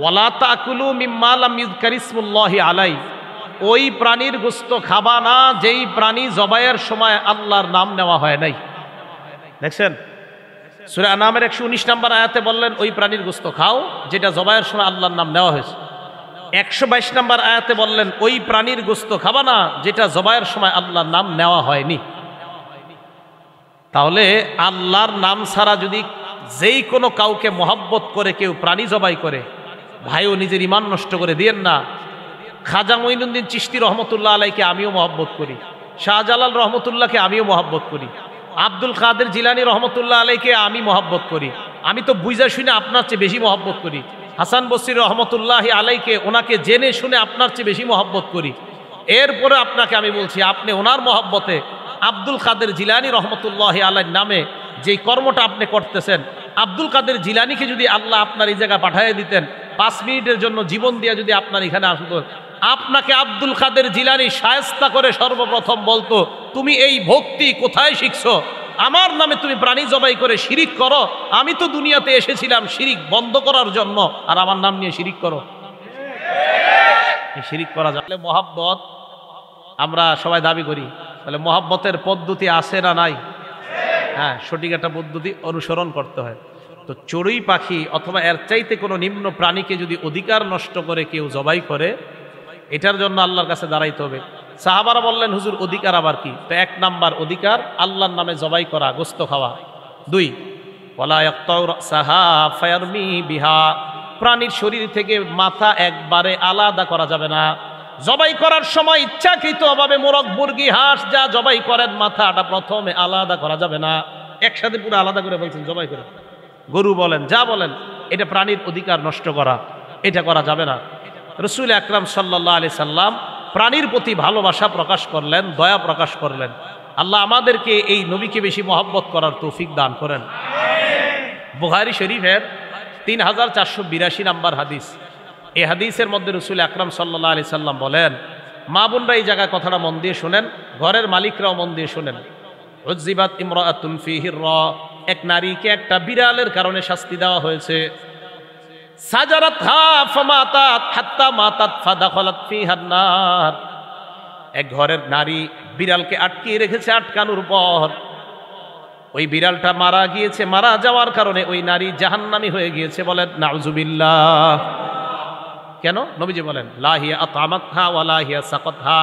ওয়ালা তাকুলু মিম্মা লাম ইযকার ইসমুল্লাহি আলাইহি, ওই প্রাণীর গোশত খাবা না যেই প্রাণী জবাইয়ের সময় আল্লাহর নাম নেওয়া হয় নাই। দেখছেন সূরা আনআমের 119 নম্বর আয়াতে বললেন ওই প্রাণীর গোশত খাও যেটা জবাইয়ের সময় আল্লাহর নাম নেওয়া হয়েছে। 122 নম্বর আয়াতে বললেন ওই প্রাণীর গোশত খাবা না যেটা জবাইয়ের সময় আল্লাহর নাম নেওয়া হয়নি। তাহলে আল্লাহর নাম ছাড়া যদি যেই কোনো কাউকে মহব্বত করে কেউ প্রাণী জবাই করে, ভাইও নিজের ঈমান নষ্ট করে দিয়েন না। খাজা মুঈনুদ্দিন চিশতি রহমতুল্লাহ আলাইহিকে আমিও মহব্বত করি, শাহজালাল রহমতুল্লাহকে আমিও মহব্বত করি, আব্দুল কাদের জিলানী রহমতুল্লাহ আলাইহিকে আমি মহব্বত করি। আমি তো বুঝা শুনে আপনার চেয়ে বেশি মহব্বত করি। হাসান বসরি রহমতুল্লাহ আলাইহিকে ওনাকে জেনে শুনে আপনার চেয়ে বেশি মহব্বত করি। এরপরে আপনাকে আমি বলছি আপনি ওনার মহব্বতে আব্দুল কাদের জিলানী রহমতুল্লাহ আলাইহির নামে যেই কর্মটা আপনি করতেছেন, আব্দুল কাদের জিলানীকে যদি আল্লাহ আপনার এই জায়গায় পাঠিয়ে দিতেন 5 মিনিটের জন্য জীবন দিয়ে যদি আপনার এখানে আসতো, আপনাকে আব্দুল কাদের জিলানী শায়েস্তা করে সর্বপ্রথম বলতো তুমি এই ভক্তি কোথায় শিখছো? আমার নামে তুমি প্রাণী জবাই করে শিরিক করো। আমি তো দুনিয়াতে এসেছিলাম শিরিক বন্ধ করার জন্য, আর আমার নাম নিয়ে শিরিক করো। শিরিক করা যাবে। মহব্বত আমরা সবাই দাবি করি, তাহলে মহব্বতের পদ্ধতি আছে না নাই? হ্যাঁ, সঠিক একটা পদ্ধতি অনুসরণ করতে হয়। তো চড়ুই পাখি অথবা এর চাইতে কোনো নিম্ন প্রাণীকে যদি অধিকার নষ্ট করে কেউ জবাই করে, এটার জন্য আল্লাহর কাছে দাঁড়াইতে হবে। সাহাবারা বললেন হুজুর অধিকার আবার কি? তো 1 নাম্বার অধিকার আল্লাহর নামে জবাই করা, গোশত খাওয়া। 2 ওয়ালা ইয়াকতাউ রাসাহা ফায়ারমি বিহা, প্রাণীর শরীর থেকে মাথা একবারে আলাদা করা যাবে না। জবাই করার সময় ইচ্ছাকৃতভাবে মোরগ মুরগি হাঁস যা জবাই করেন মাথাটা প্রথমে আলাদা করা যাবে না, একসাথে পুরো আলাদা করে বলছেন জবাই করে। গরু বলেন যা বলেন, এটা প্রাণীর অধিকার নষ্ট করা, এটা করা যাবে না। রাসূল আকরাম সাল্লাল্লাহু আলাইহি সাল্লাম প্রাণীর প্রতি ভালোবাসা প্রকাশ করলেন, দয়া প্রকাশ করলেন। আল্লাহ আমাদেরকে এই নবীকে বেশি মহব্বত করার তৌফিক দান করেন। বুখারী শরীফের 3482 নাম্বার হাদিস, এই হাদিসের মধ্যে রাসূল আকরাম সাল্লাল্লাহু আলাইহি সাল্লাম বলেন, মা বোনরা এই জায়গায় কথাটা মন দিয়ে শুনেন, ঘরের মালিকরাও মন দিয়ে শুনেন। উযিবাত ইমরাআতুন ফীহি রা, এক নারীকে একটা বিড়ালের কারণে শাস্তি দেওয়া হয়েছে। সাজারাতহা ফামাতাত হাত্তা মাতাত ফাদাখালাত ফিহান নার, এক ঘরের নারী বিড়ালকে আটকিয়ে রেখেছে, আটকানোর পর ওই বিড়ালটা মারা গিয়েছে, মারা যাওয়ার কারণে ওই নারী জাহান্নামী হয়ে গিয়েছে। বলেন নাউযুবিল্লাহ। কেন? নবীজি বলেন লা হিয়া আতামাতহা ওয়া লা হিয়া সাকাতহা,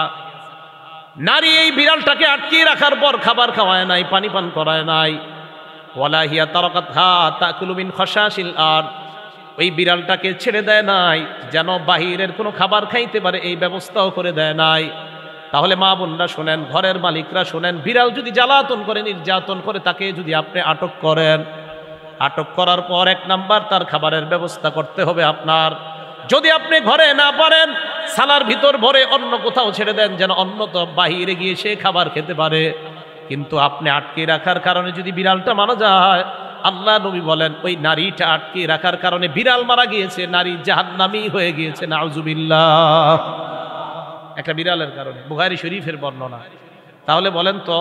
নারী এই বিড়ালটাকে আটকিয়ে রাখার পর খাবার খাওয়ায় নাই, পানি পান করায় নাই। ওয়ালা হিয়া তারাকাতহা তাকুলু মিন খাশাশিল আরদ, ওই বিড়ালটাকে ছেড়ে দেয় নাই যেন বাহিরের কোনো খাবার খাইতে পারে, এই ব্যবস্থাও করে দেয় নাই। তাহলে মা বোনরা শোনেন, ঘরের মালিকরা শোনেন, বিড়াল যদি জ্বালাতন করে, নির্যাতন করে, তাকে যদি আপনি আটক করেন, আটক করার পর 1 নাম্বার তার খাবারের ব্যবস্থা করতে হবে আপনার। যদি আপনি ঘরে না পারেন, সালার ভিতর ভরে অন্য কোথাও ছেড়ে দেন, যেন অন্য তো বাহিরে গিয়ে সে খাবার খেতে পারে। কিন্তু আপনি আটকে রাখার কারণে যদি বিড়ালটা মারা যায়, আল্লাহ নবী বলেন ওই নারীটা আটকে রাখার কারণে বিড়াল মারা গিয়েছে, নারী জাহান্নামী হয়ে গিয়েছে, নাউজুবিল্লাহ, একটা বিড়ালের কারণে। বুখারী শরীফের বর্ণনা। তাহলে বলেন তো,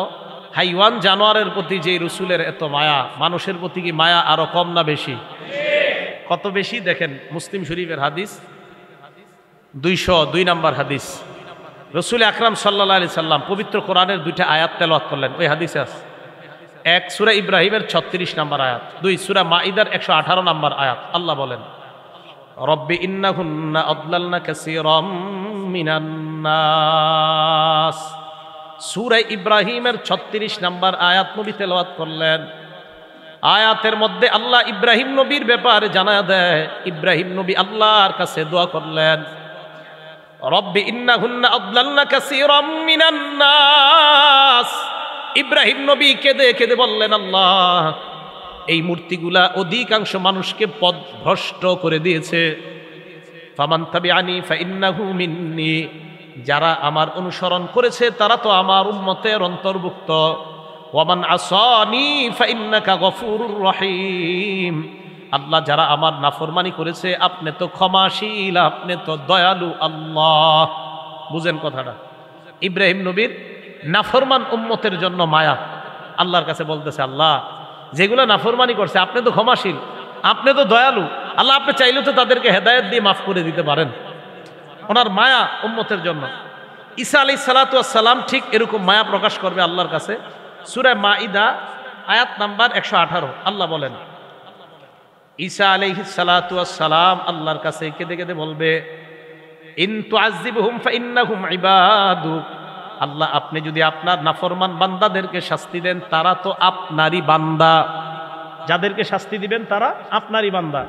হাইওয়ান জানোয়ারের প্রতি যে রসুলের এত মায়া, মানুষের প্রতি কি মায়া আরো কম না বেশি? কত বেশি দেখেন, মুসলিম শরীফের হাদিস 202 নম্বর হাদিস। রসুল আকরাম সাল্লাল্লাহু আলাইহি সাল্লাম পবিত্র কোরআনের 2টা আয়াত তেলাওয়াত করলেন। ওই হাদিসে আছে 1 সূরা ইব্রাহিমের 36 নম্বর আয়াত, 2 সূরা মাইদার 118 নম্বর আয়াত। আল্লাহ বলেন, রব্বি ইন্নাহুন্না আদলালনা কাসীরাম মিনান নাস। সূরা ইব্রাহিমের 36 নম্বর আয়াত নবী তেলাওয়াত করলেন। আয়াতের মধ্যে আল্লাহ ইব্রাহিম নবীর ব্যাপারে জানায়া দেয়। ইব্রাহিম নবী আল্লাহর কাছে দোয়া করলেন, রব্বি ইন্নাহুন্না আদলালনা কাসীরাম মিনান নাস। ইব্রাহিম নবী কেঁদে কেঁদে বললেন, আল্লাহ, এই মূর্তিগুলা অধিকাংশ মানুষকে পথভ্রষ্ট করে দিয়েছে। ফামান তাবিআনি ফাইন্নাহু মিন্নি। যারা আমার অনুসরণ করেছে তারা তো আমার উম্মতের অন্তর্ভুক্ত। ওয়ামান আসানি ফাইন্নাকা গফুরুর রহিম। আল্লাহ, যারা আমার নাফরমানি করেছে আপনি তো ক্ষমাশীল, আপনি তো দয়ালু আল্লাহ। বুঝেন কথাটা? ইব্রাহিম নবীর নাফরমান উম্মতের জন্য মায়া। আল্লাহর কাছে বলতেছে, আল্লাহ, যেগুলো নাফরমানি করছে আপনি তো ক্ষমাশীল, আপনি তো দয়ালু আল্লাহ, আপনি চাইলে তো তাদেরকে হেদায়েত দিয়ে মাফ করে দিতে পারেন। ওনার মায়া উম্মতের জন্য। ঈসা আলাইহিস সালাতু ওয়াস সালাম ঠিক এরকম মায়া প্রকাশ করবে আল্লাহর কাছে। সূরা মাইদা আয়াত নাম্বার 118 আল্লাহ বলেন, ঈসা আলাইহিস সালাতু ওয়াস সালাম আল্লাহর কাছে কেঁদে কেঁদে বলবে, ইন তুআযিবহুম ফাইন্নাহুম ইবাদুক। আল্লাহ, আপনি যদি আপনার নাফরমান বান্দাদেরকে শাস্তি দেন, তারা তো আপনারই বান্দা। যাদেরকে শাস্তি দিবেন তারা আপনারই বান্দা।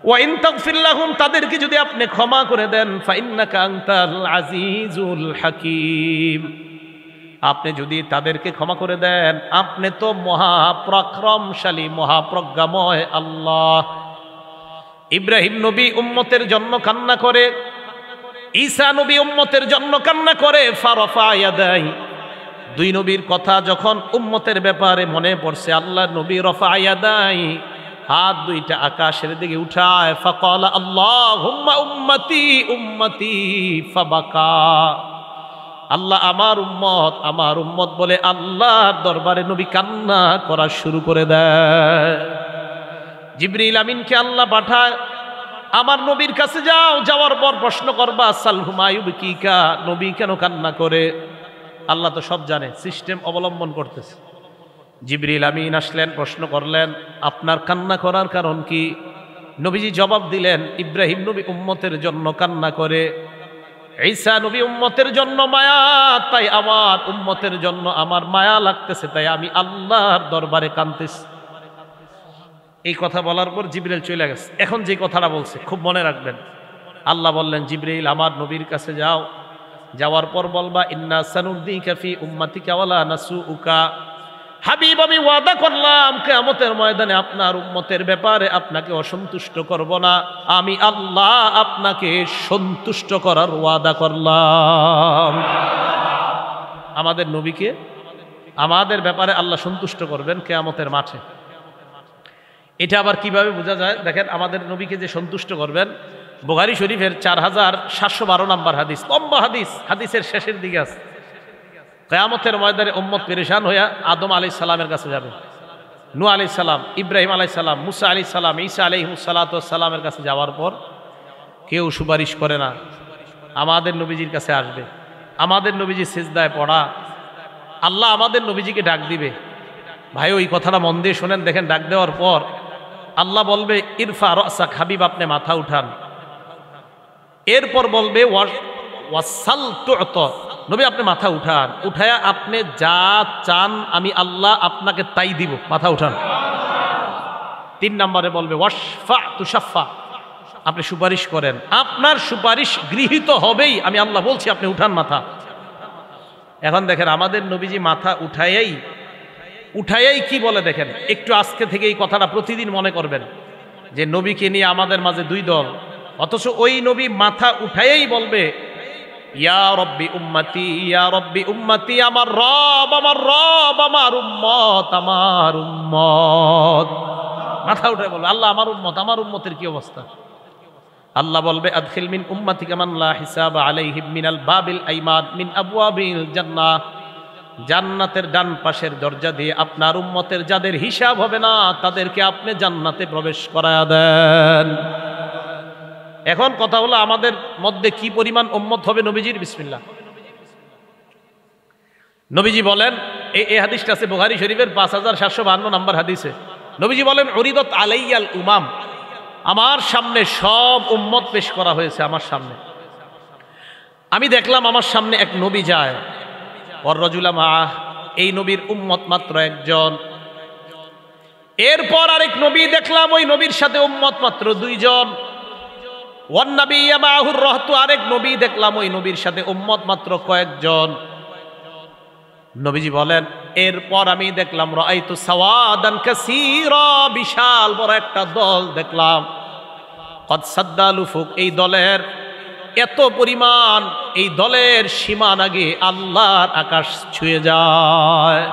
ওয়া ইন তাগফির লাহুম, তাদেরকে যদি আপনি ক্ষমা করে দেন, ফাইন্নাকা আনতাল আজিজুল হাকীম। আপনি যদি তাদেরকে ক্ষমা করে দেন, আপনি তো মহাপরাক্রমশালী, মহাপ্রজ্ঞাময় আল্লাহ। ইব্রাহিম নবী উম্মতের জন্য কান্না করে, ঈসা নবী উম্মতের জন্য কান্না করে। ফারাফা ইয়াদাই, 2 নবীর কথা যখন উম্মতের ব্যাপারে মনে পড়ছে, আল্লাহ নবী রফা ইয়াদাই, হাত 2টা আকাশের দিকে উঠায়। ফাকালা আল্লাহুম্মা উম্মতি উম্মতি ফাবাকা। আল্লাহ, আমার উম্মত, আমার উম্মত বলে আল্লাহর দরবারে নবী কান্না করা শুরু করে দেয়। জিবরিল আমিনকে আল্লাহ পাঠায়, আমার নবীর কাছে যাও, যাওয়ার পর প্রশ্ন করবা, সালহুমা ইউবকিকা, নবী কেন কান্না করে? আল্লাহ তো সব জানে, সিস্টেম অবলম্বন করতেছে। জিবরিল আমিন আসলেন, প্রশ্ন করলেন, আপনার কান্না করার কারণ কি? নবীজি জবাব দিলেন, ইব্রাহিম নবী উম্মতের জন্য কান্না করে, ঈসা নবী উম্মতের জন্য মায়া, তাই আমার উম্মতের জন্য আমার মায়া লাগতেছে, তাই আমি আল্লাহর দরবারে কাঁদতেছি। এই কথা বলার পর জিবরিল চলে গেছে। এখন যে কথাটা বলছে খুব মনে রাখবেন। আল্লাহ বললেন, জিবরিল আমার নবীর কাছে যাও, যাওয়ার পর বলবা, ইন্না সানুদ্দিকা ফি উম্মাতিকা ওয়ালা নাসুউকা। হাবিব, আমি ওয়াদা করলাম কিয়ামতের ময়দানে আপনার উম্মতের ব্যাপারে আপনাকে অসন্তুষ্ট করব না। আমি আল্লাহ আপনাকে সন্তুষ্ট করার ওয়াদা করলাম। আমাদের নবীকে আমাদের ব্যাপারে আল্লাহ সন্তুষ্ট করবেন কিয়ামতের মাঠে। এটা আবার কিভাবে বোঝা যায়? দেখেন, আমাদের নবীকে যে সন্তুষ্ট করবেন, বুখারী শরীফের 4712 নম্বর হাদিস, লম্বা হাদিস, হাদিসের শেষের দিকে আছে। কিয়ামতের ময়দানে উম্মত পেরেশান হইয়া আদম আলাইহিস সালামের কাছে যাবে, নূহ আলাইহিস সালাম, ইব্রাহিম আলাইহিস সালাম, মুসা আলাইহিস সালাম, ঈসা আলাইহিস সালামের কাছে যাওয়ার পর কেউ সুপারিশ করে না। আমাদের নবীজির কাছে আসবে, আমাদের নবীজি সিজদায় পড়া, আল্লাহ আমাদের নবীজিকে ডাক দিবে। ভাই, ওই কথাটা মন দিয়ে শোনেন। দেখেন, ডাক দেওয়ার পর আল্লাহ বলবে, ইরফা রাসাক, হাবিব আপনি মাথা উঠান। এরপর বলবে, ওয়াসাল তু'ত, নবী আপনি মাথা উঠান, উঠায়া আপনি যা চান আমি আল্লাহ আপনাকে তাই দিব, মাথা উঠান। 3 নম্বরে বলবে, ওয়াশফা তুশাফা, আপনি সুপারিশ করেন, আপনার সুপারিশ গৃহীত হবেই, আমি আল্লাহ বলছি, আপনি উঠান মাথা। এখন দেখেন আমাদের নবীজি মাথা উঠাইয়াই কি বলে দেখেন, একটু আজকে থেকে এই কথাটা প্রতিদিন মনে করবেন যে নবীকে নিয়ে আমাদের মাঝে দুই দল, অথচ ওই নবী মাথা উঠাইয়াই বলবে ইয়া রব্বি উম্মতি, ইয়া রব্বি উম্মতি, আমার রব আমার রব, আমার উম্মত আমার উম্মত। মাথা উঠে বলবে আল্লাহ আমার উম্মত, আমার উম্মতের কি অবস্থা? আল্লাহ বলবে আদখিল মিন উম্মাতিকা মান লা হিসাবা আলাইহিম মিনাল বাবিল আইমান মিন আবওয়াবিল জান্নাহ, জান্নাতের ডান পাশের দরজা দিয়ে আপনার উম্মতের যাদের হিসাব হবে না তাদেরকে আপনি জান্নাতে প্রবেশ করায়া দেন। এখন কথা হলো আমাদের মধ্যে কি পরিমাণ উম্মত হবে নবীজির? বিসমিল্লাহ। নবীজি বলেন, এই হাদিসটা আছে বুখারী শরীফের 5752 নম্বর হাদিসে। নবীজি বলেন উরিদত আলাইয়াল উমাম, আমার সামনে সব উম্মত পেশ করা হয়েছে আমার সামনে। আমি দেখলাম আমার সামনে এক নবী যায়, ওর রজুলা মাআহ, এই নবীর উম্মত মাত্র একজন। এরপর আরেক নবী দেখলাম, ওই নবীর সাথে উম্মত মাত্র দুইজন। ওয়ান নাবিয়্যা মাআহুর রাহতু, আরেক নবী দেখলাম, ওই নবীর সাথে উম্মত মাত্র কয়েকজন। নবীজি বলেন এরপর আমি দেখলাম রাআইতু সাওয়াদান কাসীরা, বিশাল বড় একটা দল দেখলাম। কদ সাদ্দাল উফুক, এই দলের এত পরিমাণ, এই দলের সীমান আগে আল্লাহর আকাশ ছুঁয়ে যায়।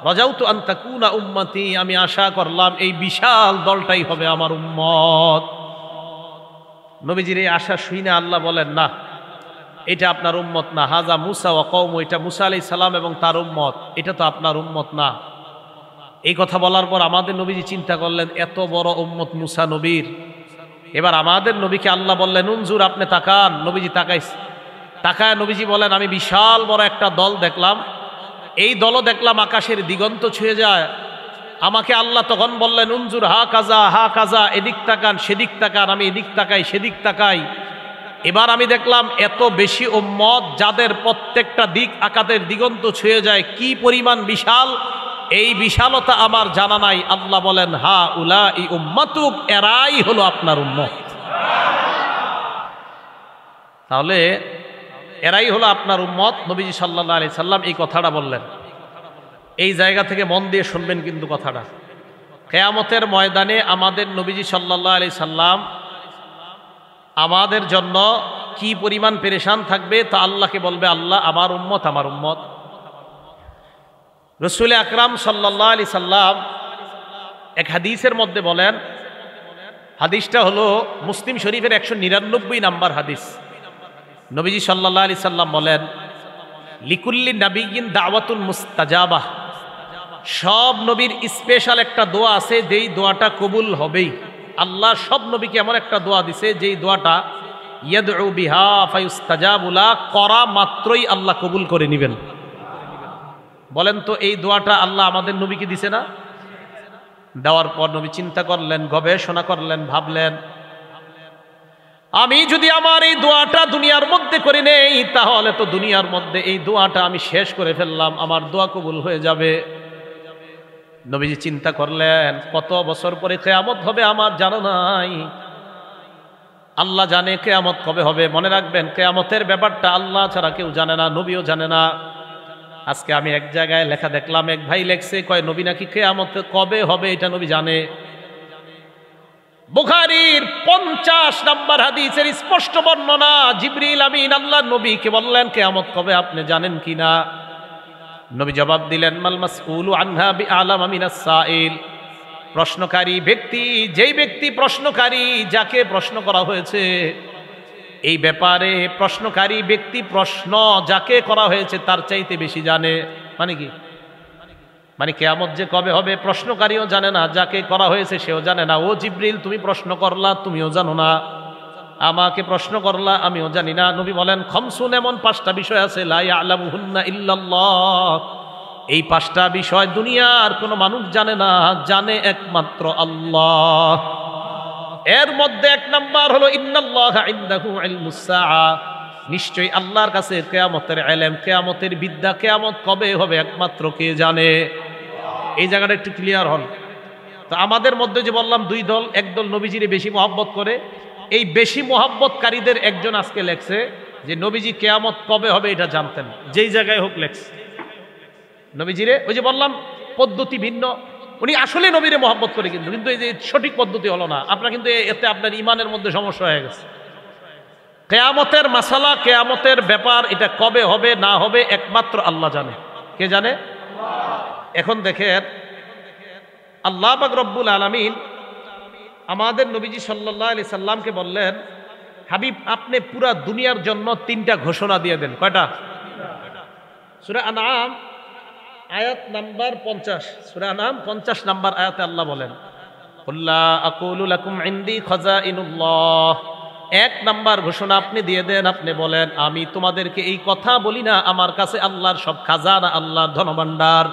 রাজাউতু আন তাকুনা উম্মতি, আমি আশা করলাম এই বিশাল দলটাই হবে আমার উম্মত। নবীজির এই আশা শুনে আল্লাহ বলেন না, এটা আপনার উম্মত না। হাজা মুসা ওয়া কওম, এটা মুসা আলাইহিস সালাম এবং তার উম্মত, এটা তো আপনার উম্মত না। এই কথা বলার পর আমাদের নবীজি চিন্তা করলেন এত বড় উম্মত মুসা নবীর, এবার আমাদের নবীকে আল্লাহ বললেন উনজুর, আপনি তাকান। নবীজি তাকায় নবীজি বলেন আমি বিশাল বড় একটা দল দেখলাম, এই দলও দেখলাম আকাশের দিগন্ত ছুঁয়ে যায়। আমাকে আল্লাহ তখন বললেন উনজুর হা কাজা, এদিক তাকান সেদিক তাকান। আমি এদিক তাকাই সেদিক তাকাই, এবার আমি দেখলাম এত বেশি উম্মত যাদের প্রত্যেকটা দিক আকাশের দিগন্ত ছুঁয়ে যায়, কি পরিমাণ বিশাল, এই বিশালতা আমার জানা নাই। আল্লাহ বলেন হা উলাই উম্মাতুক, এরাই হলো আপনার উম্মত। তাহলে এরাই হলো আপনার উম্মত। নবীজি সাল্লাল্লাহু আলাইহি সাল্লাম এই কথাটা বললেন। এই জায়গা থেকে মন দিয়ে শুনবেন কিন্তু কথাটা। কিয়ামতের ময়দানে আমাদের নবীজি সাল্লাল্লাহু আলাইহি সাল্লাম আমাদের জন্য কি পরিমাণ পেরেশান থাকবে তা আল্লাহকে বলবে আল্লাহ আমার উম্মত আমার উম্মত। রাসূল আকরাম সাল্লাল্লাহু আলাইহি সাল্লাম এক হাদিসের মধ্যে বলেন, হাদিসটা হলো মুসলিম শরীফের 199 নাম্বার হাদিস। নবীজি সাল্লাল্লাহু আলাইহি সাল্লাম বলেন লিকুল্লি নাবিয়্যিন দাওয়াতুন মুস্তাজাবাহ, সব নবীর স্পেশাল একটা দোয়া আছে যেই দোয়াটা কবুল হবেই। আল্লাহ সব নবীকে এমন একটা দোয়া দিছে যেই দোয়াটা ইয়াদউ বিহা ফায়ুস্তাজাবু লা, করা মাত্রই আল্লাহ কবুল করে নেবেন। বলেন তো এই দোয়াটা আল্লাহ আমাদের নবীকে দিছে না? দেওয়ার পর নবী চিন্তা করলেন, গবেষণা করলেন, ভাবলেন আমি যদি আমার এই দোয়াটা দুনিয়ার মধ্যে করে নেই তাহলে তো দুনিয়ার মধ্যে এই দোয়াটা আমি শেষ করে ফেললাম, আমার দোয়া কবুল হয়ে যাবে। নবীজি চিন্তা করলেন কত বছর পরে কিয়ামত হবে আমার জানা নাই, আল্লাহ জানে কিয়ামত কবে হবে। মনে রাখবেন কিয়ামতের ব্যাপারটা আল্লাহ ছাড়া কেউ জানে না, নবীও জানে না। আজকে আমি এক জায়গায় লেখা দেখলাম, এক ভাই লেখছে কয় নবী নাকি কিয়ামত কবে হবে এটা নবী জানে। বুখারীর 50 নম্বর হাদিসের স্পষ্ট বর্ণনা, জিবরিল আমিন আল্লাহ নবীকে বললেন কিয়ামত কবে আপনি জানেন কিনা? নবী জবাব দিলেন মাল মাসউলু আনহা বিআলাম মিনাস সাইল, প্রশ্নকারী ব্যক্তি, যেই ব্যক্তি প্রশ্নকারী, যাকে প্রশ্ন করা হয়েছে এই ব্যাপারে প্রশ্নকারী ব্যক্তি প্রশ্ন যাকে করা হয়েছে তার চাইতে বেশি জানে। মানে কি? মানে কিয়ামত যে কবে হবে প্রশ্নকারীও জানে না, যাকে করা হয়েছে সেও জানে না। ও জিবরিল তুমি প্রশ্ন করলা তুমিও জানো না, আমাকে প্রশ্ন করলা আমিও জানি না। নবী বলেন খমসুন, এমন 5টা বিষয় আছে লা ইয়ালামুহুন্না ইল্লাল্লাহ, এই 5টা বিষয় দুনিয়ার কোনো মানুষ জানে না, জানে একমাত্র আল্লাহ। এর মধ্যে 1 নাম্বার হলো ইন্নাল্লাহা ইনদাহু ইলমুস সাআ, নিশ্চয়ই আল্লাহর কাছে কিয়ামতের ইলম, কিয়ামতের বিদ্যা, কিয়ামত কবে হবে একমাত্র কে জানে। এই জায়গাটা একটু ক্লিয়ার হন। তো আমাদের মধ্যে যে বললাম দুই দল, একদল নবীজিরে বেশি মহব্বত করে, এই বেশি মহব্বতকারীদের একজন আজকে লেখছে যে নবীজি কিয়ামত কবে হবে এটা জানতেন, যেই জায়গায় হোক লেখছে নবীজিরে। ওই যে বললাম পদ্ধতি ভিন্ন, উনি আসলে নবীরে মহব্বত করে, কিন্তু কিন্তু এই যে সঠিক পদ্ধতি হলো না। আপনার কিন্তু এতে আপনার ইমানের মধ্যে সমস্যা হয়ে গেছে। কিয়ামতের মাসালা, কিয়ামতের ব্যাপার, এটা কবে হবে না হবে একমাত্র আল্লাহ জানে। কে জানে? এখন দেখেন আল্লাহ পাক রব্বুল আলামিন আমাদের নবীজি সাল্লাল্লাহু আলাইহি সাল্লামকে বললেন, হাবিব আপনি পুরা দুনিয়ার জন্য 3টা ঘোষণা দিয়ে দেন। কয়টা? সূরা আনআম আয়াত নাম্বার 50, সূরা আনআম 50 নাম্বার আয়াতে আল্লাহ বলেন, কুল্লা আকুলু লাকুম ইনদি খাযাইনুল্লাহ। 1 নাম্বার ঘোষণা আপনি দিয়ে দেন, আপনি বলেন আমি তোমাদেরকে এই কথা বলি না আমার কাছে আল্লাহর সব খাজানা, আল্লাহর ধনভাণ্ডার।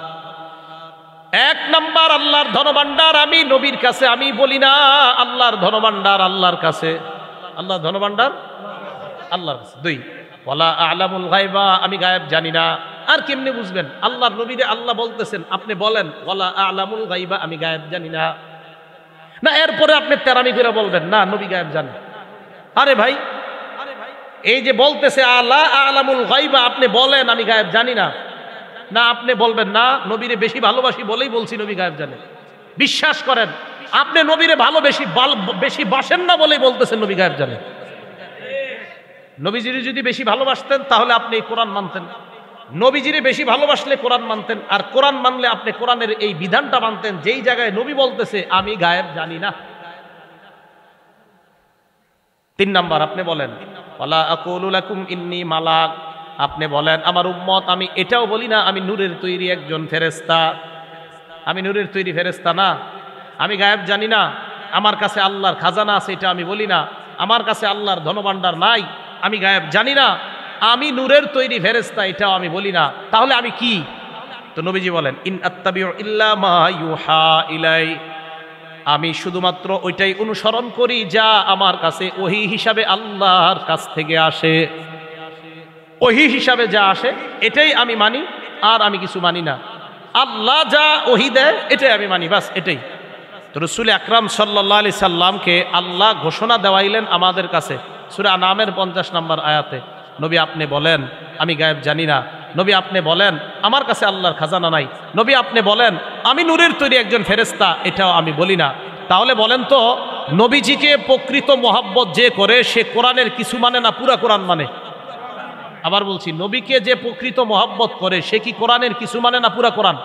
1 নাম্বার আল্লাহর ধনভাণ্ডার আমি নবীর কাছে আমি বলি না, আল্লাহর ধনভাণ্ডার আল্লাহর কাছে। আল্লাহর ধনভাণ্ডার আল্লাহর কাছে। 2 ওয়ালা আ'লামুল গায়বা, আমি গায়েব জানি না। আর কেমনে বুঝবেন? আল্লাহর নবীরে আল্লাহ বলতেছেন, আপনি বলেন ওয়ালা আ'লামুল গায়বা, আমি গায়েব জানি না। না এরপরে আপনি তেরামি করে বলবেন না নবী গায়েব জানেন। আরে ভাই, এই যে বলতেছে আলা আ'লামুল গায়বা, আপনি বলেন আমি গায়েব জানি না। না আপনি বলবেন না নবীরে বেশি ভালোবাসি বলেই বলছি নবী গায়েব জানেন। বিশ্বাস করেন আপনি নবীরে বেশি বাসেন না বলেই বলতেছেন নবী গায়েব জানেন। নবীজিরে যদি বেশি ভালোবাসতেন তাহলে আপনি এই কোরআন মানতেন। নবীজিরে বেশি ভালোবাসলে কোরআন মানতেন, আর কোরআন মানলে আপনি কোরআনের এই বিধানটা মানতেন যেই জায়গায় নবী বলতেছে আমি গায়েব জানি না। 3 নাম্বার আপনি বলেন ওয়ালা আকুলু লাকুম ইন্নী মালাক, আপনি বলেন আমার উম্মত আমি এটাও বলি না আমি নূরের তৈরি একজন ফেরেশতা। আমি নূরের তৈরি ফেরেশতা না। আমি গায়েব জানি না। আমার কাছে আল্লাহর খাজানা আছে এটা আমি বলি না। আমার কাছে আল্লাহর ধনভাণ্ডার নাই, আমি গায়েব জানি না। আমি নূরের তৈরি ফেরেশতা এটাও আমি বলি না। তাহলে আমি কি? তো নবীজি বলেন ইন আত্তাবিউ ইল্লা মা ইউহা ইলাই, আমি শুধুমাত্র ওইটাই অনুসরণ করি যা আমার কাছে ওহী হিসাবে আল্লাহর কাছ থেকে আসে। ওহী হিসাবে যা আসে এটাই আমি মানি, আর আমি কিছু মানি না। আল্লাহ যা ওহী দেয় এটাই আমি মানি, বাস এটাই। তো রাসূল আকরাম সাল্লাল্লাহু আলাইহি সাল্লামকে আল্লাহ ঘোষণা দেওয়াইলেন আমাদের কাছে সূরা আনআমের 50 নম্বর আয়াতে, নবী আপনি বলেন আমি গায়েব জানি না। নবী আপনি বলেন আমার কাছে আল্লাহর খাজানা নাই। নবী আপনি বলেন আমি নূরের তৈরি একজন ফেরেশতা, এটাও আমি বলি না। তাহলে বলেন তো নবীজিকে প্রকৃত মহব্বত যে করে সে কোরআনের কিছু মানে না পুরা কোরআন মানে? আবার বলছি, নবীকে যে প্রকৃত মহব্বত করে সে কি কোরআনের কিছু মানে না পুরা কোরআন?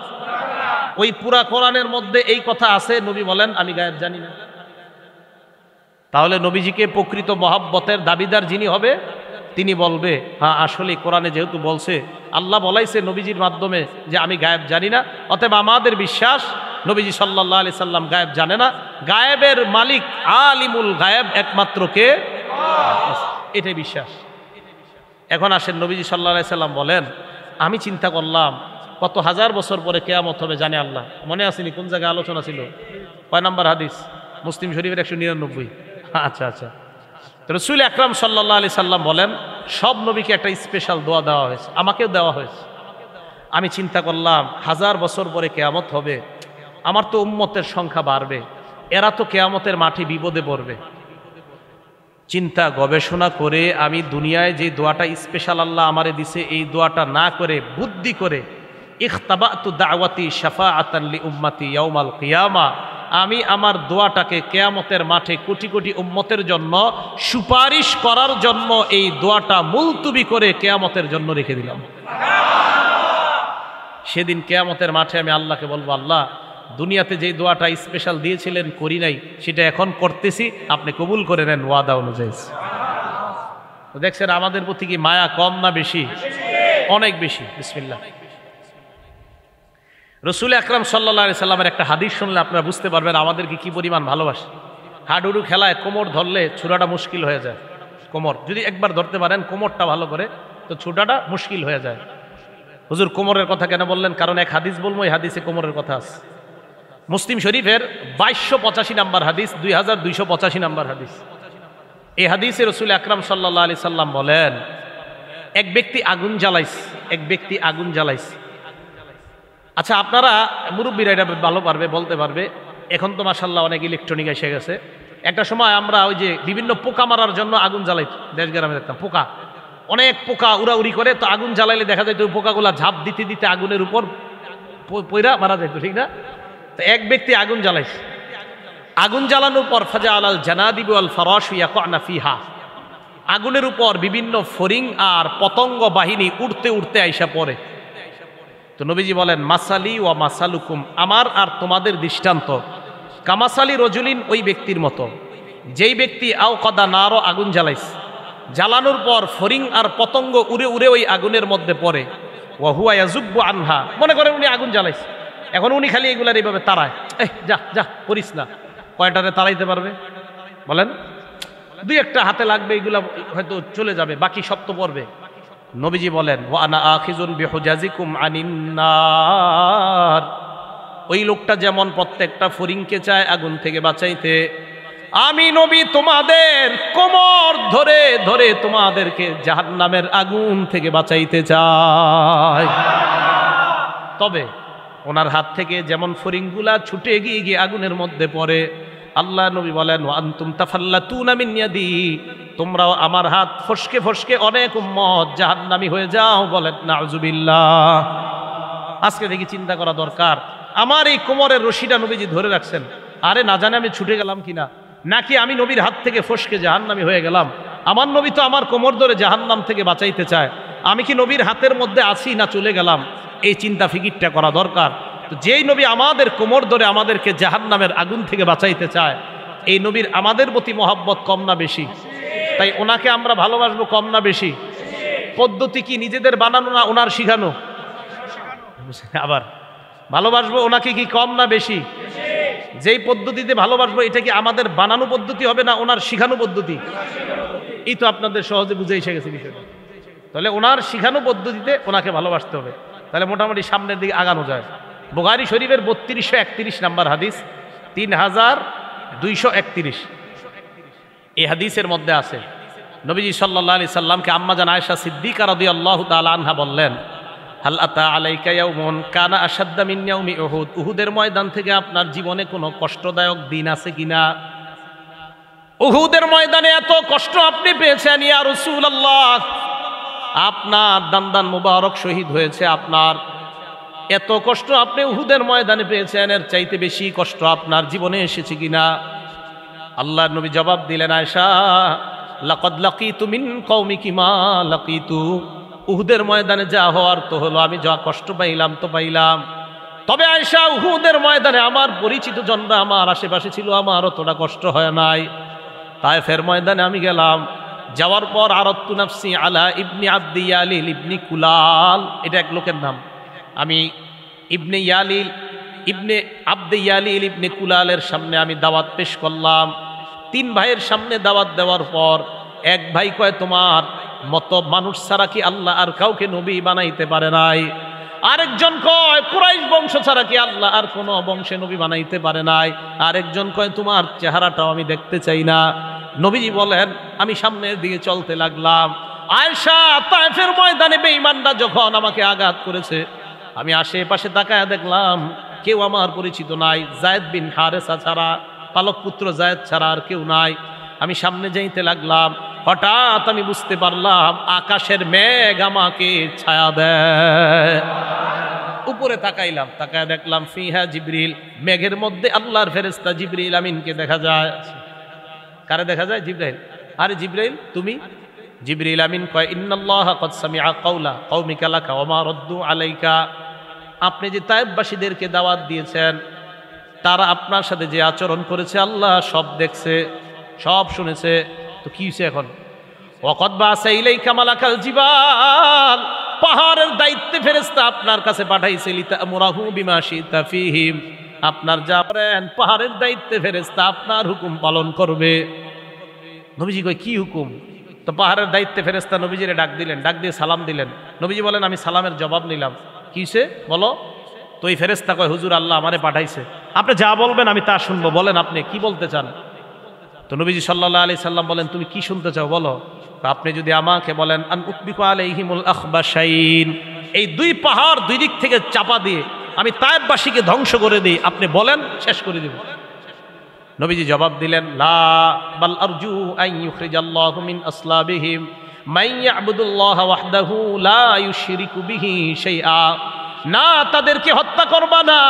ওই পুরা কোরআনের মধ্যে এই কথা আছে, নবী বলেন আমি গায়েব জানি না। তাহলে নবীজিকে প্রকৃত মহব্বতের দাবিদার যিনি হবে তিনি বলবে হ্যাঁ আসলে কোরআনে যেহেতু বলছে, আল্লাহ বলাইছে নবীজির মাধ্যমে যে আমি গায়েব জানি না, অতএব আমাদের বিশ্বাস নবীজি সাল্লাল্লাহু আলাইহি সাল্লাম গায়েব জানে না। গায়েবের মালিক আলিমুল গায়েব একমাত্র কে? এটাই বিশ্বাস। এখন আসেন নবীজি সাল্লাল্লাহু আলাইহি সাল্লাম বলেন আমি চিন্তা করলাম কত হাজার বছর পরে কিয়ামত হবে জানে আল্লাহ। মনে আসেনি কোন জায়গায় আলোচনা ছিল? কয় নাম্বার হাদিস? মুসলিম শরীফের 199। আচ্ছা আচ্ছা। তো রাসূল আকরাম সাল্লাল্লাহু আলাইহি সাল্লাম বলেন সব নবীকে একটা স্পেশাল দোয়া দেওয়া হয়েছে, আমাকেও দেওয়া হয়েছে। আমি চিন্তা করলাম হাজার বছর পরে কিয়ামত হবে, আমার তো উম্মতের সংখ্যা বাড়বে, এরা তো কিয়ামতের মাঠে বিপদে পড়বে। চিন্তা গবেষণা করে আমি দুনিয়ায় যে দোয়াটা স্পেশাল আল্লাহ আমারে দিছে এই দোয়াটা না করে বুদ্ধি করে ইখতাবাতু দাওয়াতি শাফাআতান লি উম্মতি ইয়াউমাল কিয়ামা, আমি আমার দোয়াটাকে কিয়ামতের মাঠে কোটি কোটি উম্মতের জন্য সুপারিশ করার জন্য এই দোয়াটা মুলতুবি করে কিয়ামতের জন্য রেখে দিলাম। সেদিন কিয়ামতের মাঠে আমি আল্লাহকে বলবো আল্লাহ দুনিয়াতে যে দোয়াটা স্পেশাল দিয়েছিলেন করি নাই, সেটা এখন করতেছি, আপনি কবুল করে নেন ওয়াদা অনুযায়ী। দেখছেন আমাদের প্রতি কি মায়া কম না বেশি? অনেক বেশি। বিসমিল্লাহ। রাসূল আকরাম সাল্লাল্লাহু আলাইহি সাল্লামের একটা হাদিস শুনলে আপনারা বুঝতে পারবেন আমাদেরকে কি পরিমাণ ভালোবাসে। হাডুডু খেলায় কোমর ধরলে ছোড়াটা মুশকিল হয়ে যায়। কোমর যদি একবার ধরতে পারেন কোমরটা ভালো করে, তো ছোটাটা মুশকিল হয়ে যায়। হুজুর কোমরের কথা কেন বললেন? কারণ এক হাদিস বলবো, এই হাদিসে কোমরের কথা আছে। মুসলিম শরীফের 2285 নাম্বার হাদিস, 2285 নাম্বার হাদিস। এই হাদিসে রাসূল আকরাম সাল্লাল্লাহু আলাইহি সাল্লাম বলেন এক ব্যক্তি আগুন জ্বালাইছে, এক ব্যক্তি আগুন জ্বালাইছে। আচ্ছা আপনারা মুরব্বীরা এটা ভালো পারবে, বলতে পারবে। এখন তো মাশাআল্লাহ অনেক ইলেকট্রনিক এসে গেছে। একটা সময় আমরা ওই যে বিভিন্ন পোকা মারার জন্য আগুন জ্বালাইতাম, দেশ গ্রামে দেখতাম পোকা, অনেক পোকা উড়াউড়ি করে, তো আগুন জ্বালাইলে দেখা যায় তো পোকাগুলা ঝাঁপ দিতে দিতে আগুনের উপর পইরা মারা যাইতো, ঠিক না? তো এক ব্যক্তি আগুন জ্বালাইছে, আগুন জ্বালানোর পর ফাজা আলাল জানাদিব ওয়াল ফারাশু ইয়াকানা ফিহা, আগুনের উপর বিভিন্ন ফরিং আর পতঙ্গ বাহিনী উড়তে উড়তে আইসা পড়ে। তো নবীজি বলেন মাসালি ওয়া মাসালুকুম, আমার আর তোমাদের দৃষ্টান্ত কামাসালি রজুলিন, ওই ব্যক্তির মতো যেই ব্যক্তি আও কদা নারও, আগুন জ্বালাইছে, জ্বালানোর পর ফরিং আর পতঙ্গ উড়ে উড়ে ওই আগুনের মধ্যে পড়ে। ওয়া হুয়া ইয়াজুব্বু আনহা, মনে করেন উনি আগুন জ্বালাইছে, এখন উনি খালি এগুলার এইভাবে তাড়ায়, যা যা করিস না। কয়টারে তাড়াইতে পারবে বলেন? দুই একটা হাতে লাগবে, এগুলা হয়তো চলে যাবে, বাকি সব তো পড়বে। নবীজি বলেন ওয়া আনা আখিজুন বিহুজাজিকুম আনিন নার, ওই লোকটা যেমন প্রত্যেকটা ফরিংকে চায় আগুন থেকে বাঁচাইতে, আমি নবী তোমাদের কোমর ধরে ধরে তোমাদেরকে জাহান্নামের আগুন থেকে বাঁচাইতে চাই। তবে ওনার হাত থেকে যেমন ফরিংগুলা ছুটে গিয়ে গিয়ে আগুনের মধ্যে পড়ে, আল্লাহ নবী বলেন ওয়া আনতুম তাফাল্লাতুনা মিন ইয়াদি, তোমরাও আমার হাত ফসকে ফসকে অনেক উম্মত জাহান্নামী হয়ে যাও। বলেন নাউজুবিল্লাহ। আজকে দেখি চিন্তা করা দরকার, আমার এই কোমরের রশিটা নবীজি ধরে রাখছেন, আরে না জানে আমি ছুটে গেলাম কিনা, নাকি আমি নবীর হাত থেকে ফসকে জাহান্নামী হয়ে গেলাম। আমার নবী তো আমার কোমর ধরে জাহান্নাম থেকে বাঁচাইতে চায়, আমি কি নবীর হাতের মধ্যে আছি না চলে গেলাম? এই চিন্তা ফিকিরটা করা দরকার। তো যেই নবী আমাদের কোমর ধরে আমাদেরকে জাহান্নামের আগুন থেকে বাঁচাইতে চায়, এই নবীর আমাদের প্রতি মহব্বত কম না বেশি? তাই ওনাকে আমরা ভালোবাসবো কম না বেশি? পদ্ধতি কি নিজেদের বানানো না ওনার শিখানো? আবার ভালোবাসবো ওনাকে কি কম না বেশি? যেই পদ্ধতিতে ভালোবাসবো এটা কি আমাদের বানানো পদ্ধতি হবে না ওনার শিখানো পদ্ধতি? এই তো আপনাদের সহজে বুঝে এসে গেছে বিষয়টা। তাহলে ওনার শিখানো পদ্ধতিতে ওনাকে ভালোবাসতে হবে, তাহলে মোটামুটি সামনের দিকে আগানো যায়। বুখারী শরীফের 3231 নাম্বার হাদিস, 3231, এই হাদিসের মধ্যে আছে নবীজি সাল্লাল্লাহু আলাইহি সাল্লামকে আম্মাজান আয়েশা সিদ্দিকা রাদিয়াল্লাহু তাআলা আনহা বললেন, হাল আতা আলাইকা ইয়াউমুন কানা আশাদ্দা মিন ইয়াউমি উহুদ, উহুদের ময়দান থেকে আপনার জীবনে কোনো কষ্টদায়ক দিন আছে কিনা? উহুদের ময়দানে এত কষ্ট আপনি পেয়েছেন ইয়া রাসূলুল্লাহ, আপনার দান্দান মুবারক শহীদ হয়েছে, আপনার এত কষ্ট আপনি উহুদের ময়দানে পেয়েছেন, এর চাইতে বেশি কষ্ট আপনার জীবনে এসেছে কিনা? আল্লাহর নবী জবাব দিলেন, আয়েশা লাকাদ লাকিতু মিন কওমিকি মা লাকিতু, উহুদের ময়দানে যা হওয়ার তো হলো, আমি যা কষ্ট পাইলাম তো পাইলাম। তবে আয়েশা উহুদের ময়দানে আমার পরিচিত জনরা আমার আশেপাশে ছিল, আমার অতটা কষ্ট হয় নাই। তায়েফের ময়দানে আমি গেলাম, যাওয়ার পর আরাদতু নাফসি আলা ইবনি আব্দি ইয়ালিল ইবনি কুলাল, এটা এক লোকের নাম, আমি ইবনে ইয়ালিল ইবনে আব্দে ইয়ালিল ইবনে কুলালের সামনে আমি দাওয়াত পেশ করলাম। 3 ভাইয়ের সামনে দাওয়াত দেওয়ার পর এক ভাই কয়, তোমার মতো মানুষ ছাড়া কি আল্লাহ আর কাউকে নবী বানাইতে পারে নাই? আরেকজন কয়, কুরাইশ বংশ ছাড়া কি আল্লাহ আর কোনো বংশে নবী বানাইতে পারে নাই? আরেকজন কয়, তোমার চেহারাটাও আমি দেখতে চাই না। নবীজি বলেন, আমি সামনের দিকে চলতে লাগলাম। আয়েশা তায়েফের ময়দানে বেঈমানরা যখন আমাকে আঘাত করেছে, আমি আশেপাশে তাকায় দেখলাম কেউ আমার পরিচিত নাই, যায়েদ বিন হারেসা ছাড়া, পালক পুত্র যায়েদ ছাড়া আর কেউ নাই। আমি সামনে যাইতে লাগলাম, হঠাৎ আমি বুঝতে পারলাম আকাশের মেঘ আমাকে ছায়া দেয়। উপরে তাকাইলাম, তাকায় দেখলাম ফিহা জিবরিল, মেঘের মধ্যে আল্লাহর ফেরেশতা জিবরিল আমিনকে দেখা যায়। কারে দেখা যায়? জিবরাইল। আরে জিবরাইল তুমি? জিবরিল আমিন কয়, ইন্নাল্লাহা ক্বাদ সামিআ কাওলা কওমিকা লাকা ওয়া মা রাদ্দু আলাইকা, আপনি যে তায়েফবাসীদেরকে দাওয়াত দিয়েছেন, তারা আপনার সাথে যে আচরণ করেছে আল্লাহ সব দেখছে, সব শুনেছে। তো কি হয়েছে এখন? ওয়াকাদ বাসা ইলাইকা মালাকাল জিবাল, পাহাড়ের দায়িত্বে ফেরেশতা আপনার কাছে পাঠাইছে, লিতা'মুরাহু বিমা শি'তা ফীহিম, আপনার যা করেন পাহাড়ের দায়িত্বে ফেরেশতা আপনার হুকুম পালন করবে। নবীজি কয়, কি হুকুম? তো পাহাড়ের দায়িত্বে ফেরেশতা নবীজিরে ডাক দিলেন, ডাক দিয়ে সালাম দিলেন। নবীজি বলেন, আমি সালামের জবাব নিলাম। কিসে বলো? তো এই ফেরেশতা কয়, হুজুর আল্লাহ আমারে পাঠাইছে, আপনি যা বলবেন আমি তা শুনবো, বলেন আপনি কি বলতে চান? তো নবীজি সাল্লাল্লাহু আলাইহি সাল্লাম বলেন, তুমি কি শুনতে চাও বলো? আপনি যদি আমাকে বলেন আন উতবিকু আলাইহিমুল আখবাশাইন, এই 2 পাহাড় 2 দিক থেকে চাপা দিয়ে আমি তায়েফবাসীকে ধ্বংস করে দিই, আপনি বলেন শেষ করে দেব। নবীজি জবাব দিলেন, লা বাল আরজু আন ইউখরিজাল্লাহু মিন আসলাবিহিম, মান ইয়াবুদুল্লাহ ওয়াহদাহু লা ইউশরিকু বিহি শাইআ, না তাদেরকে হত্যা করবা না,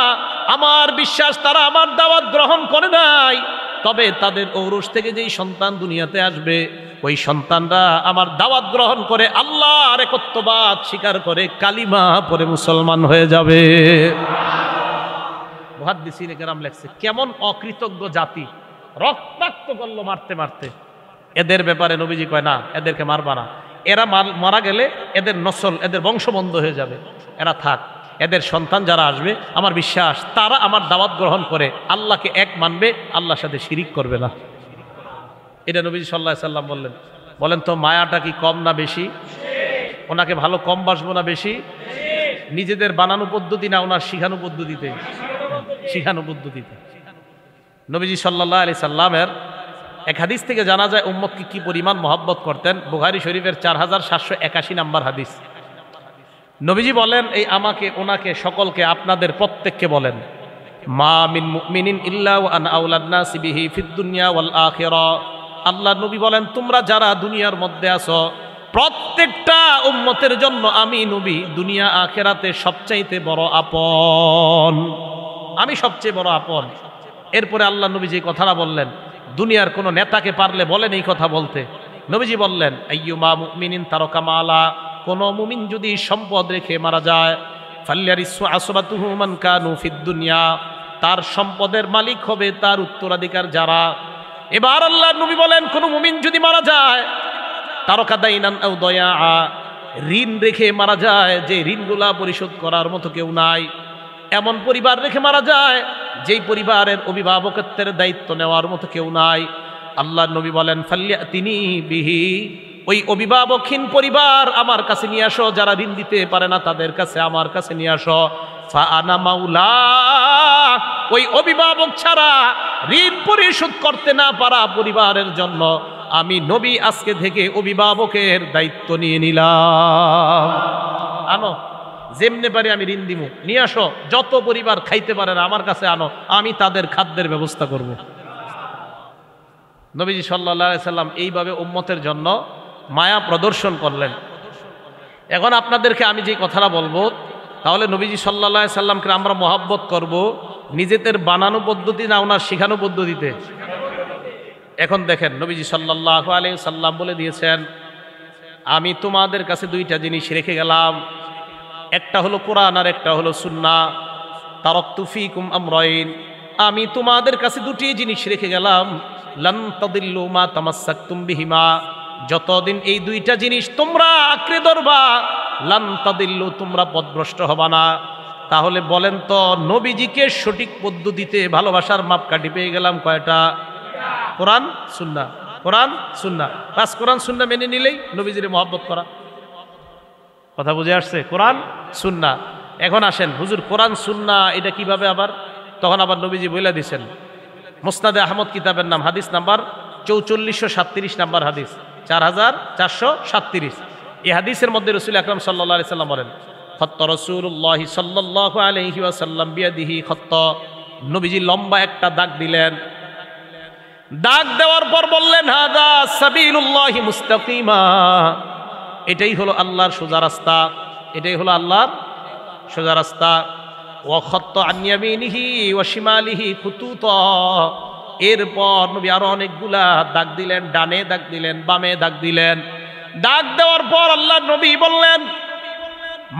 আমার বিশ্বাস তারা আমার দাওয়াত গ্রহণ করে নাই, তবে তাদের ঔরস থেকে যেই সন্তান দুনিয়াতে আসবে ওই সন্তানরা আমার দাওয়াত গ্রহণ করে আল্লাহর একত্ববাদ স্বীকার করে কালিমা পড়ে মুসলমান হয়ে যাবে। মুহাদ্দিসিনে কেরাম লেখছে কেমন অকৃতজ্ঞ জাতি, রক্তাক্ত করলো মারতে মারতে। এদের ব্যাপারে নবীজি কয় না, এদেরকে মারবা না, এরা মারা গেলে এদের নসল, এদের বংশ বন্ধ হয়ে যাবে, এরা থাক, এদের সন্তান যারা আসবে আমার বিশ্বাস তারা আমার দাওয়াত গ্রহণ করে আল্লাহকে এক মানবে, আল্লাহর সাথে শিরিক করবে না। এটা নবীজি সাল্লাল্লাহু আলাইহি সাল্লাম বললেন। বলেন তো মায়াটা কি কম না বেশি? ওনাকে ভালো কম বাসবো না বেশি? নিজেদের বানানো পদ্ধতি না ওনার শিখানো পদ্ধতিতে? শিখানো পদ্ধতিতে। নবীজি সাল্লাল্লাহু আলাইহি সাল্লামের এক হাদিস থেকে জানা যায় উম্মতকে কি পরিমাণ মহব্বত করতেন। বুখারী শরীফের 4781 নাম্বার হাদিস। নবীজি বলেন, এই আমাকে ওনাকে সকলকে আপনাদের প্রত্যেককে বলেন, মা মিন মুমিনিন ইল্লা ওয়া আনা আউলান নাসি বিহি ফিদ দুনিয়া ওয়াল আখিরা। আল্লাহ নবী বলেন, তোমরা যারা দুনিয়ার মধ্যে আছো প্রত্যেকটা উম্মতের জন্য আমি নবী দুনিয়া আখিরাতে সবচাইতে বড় আপন, আমি সবচেয়ে বড় আপন। এরপরে আল্লাহ নবী যে কথাটা বললেন, দুনিয়ার কোন নেতাকে পারলে বলেন এই কথা বলতে। নবীজি বললেন, আইয়ুমা মুমিনিন তারাকা মালা, কোন মুমিন যদি সম্পদ রেখে মারা যায়, ফাল্যারিসু আসবাতুহু মান কানু ফিদ দুনিয়া, তার সম্পদের মালিক হবে তার উত্তরাধিকার যারা। এবার আল্লাহ নবী বলেন, কোন মুমিন যদি মারা যায়, তারাকা দাইনান আও দয়া, ঋণ রেখে মারা যায় যে ঋণগুলা পরিশোধ করার মতো কেউ নাই, এমন পরিবার রেখে মারা যায় যেই পরিবারের অভিভাবকত্বের দায়িত্ব নেওয়ার মতো কেউ নাই, আল্লাহ নবী বলেন, ফাল্যাতিনি বিহি, ওই অভিভাবকহীন পরিবার আমার কাছে নিয়ে আসো, যারা ঋণ দিতে পারে না তাদের কাছে আমার কাছে নিয়ে আসো। ফা আনা মাওলা, ওই অভিভাবক ছাড়া ঋণ পরিশোধ করতে না পারা পরিবারের জন্য আমি নবী আজকে থেকে অভিভাবকের দায়িত্ব নিয়ে নিলাম। আনো, যেমনে পারি আমি ঋণ দিব, নিয়ে আসো, যত পরিবার খাইতে পারে না আমার কাছে আনো, আমি তাদের খাদ্যের ব্যবস্থা করব। নবীজি সাল্লাল্লাহু আলাইহি সাল্লাম এইভাবে উম্মতের জন্য মায়া প্রদর্শন করলেন। এখন আপনাদেরকে আমি যে কথাটা বলবো, তাহলে নবীজি সাল্লাল্লাহু আলাইহি সাল্লামকে আমরা মহব্বত করব নিজেদের বানানো পদ্ধতি না ওনার শিখানো পদ্ধতিতে? এখন দেখেন নবীজি সাল্লাল্লাহু আলাইহি সাল্লাম বলে দিয়েছেন, আমি তোমাদের কাছে দুইটা জিনিস রেখে গেলাম, একটা হলো কোরআন আর একটা হলো সুন্নাহ। তারাকতু ফীকুম আমরাইন, আমি তোমাদের কাছে দুটি জিনিস রেখে গেলাম, লান তাদিল্লু মা তামাসসাকতুম বিহিমা, যতদিন এই দুইটা জিনিস তোমরা আঁকড়ে ধরবা, লান তাদিল্লু, তোমরা পথভ্রষ্ট হবা না। তাহলে বলেন তো, নবীজিকে সঠিক পদ্ধতিতে ভালোবাসার মাপকাঠি পেয়ে গেলাম কয়টা? কোরআন সুন্নাহ, কোরআন সুন্নাহ। বাস কোরআন সুন্নাহ মেনে নিলেই নবীজির মহব্বত করা। কথা বুঝে আসছে? কোরআন সুন্নাহ। এখন আসেন, হুজুর কোরআন সুন্নাহ এটা কিভাবে আবার? তখন আবার নবীজি বলে দিয়েছেন, মুসনাদে আহমদ কিতাবের নাম, হাদিস নাম্বার 4437 নাম্বার হাদিস, 4437। এই হাদিসের মধ্যে রাসূল আকরাম সাল্লাল্লাহু আলাইহি সাল্লাম বলেন, খত্ত রাসূলুল্লাহ সাল্লাল্লাহু আলাইহি ওয়াসাল্লাম বিয়াদিহি খত্ত, নবীজি লম্বা একটা দাগ দিলেন। দাগ দেওয়ার পর বললেন, হাদা সাবিলুল্লাহি মুস্তাকিমা, এটাই হলো আল্লাহর সোজা রাস্তা, এটাই হলো আল্লাহর সোজা রাস্তা। ওয়া খত্ত আন ইয়ামিনিহি ওয়া শিমালিহি খুতুতা, এরপর নবী আরো অনেকগুলা দাগ দিলেন, ডানে দাগ দিলেন, বামে দাগ দিলেন। দাগ দেওয়ার পর আল্লাহ নবী বললেন,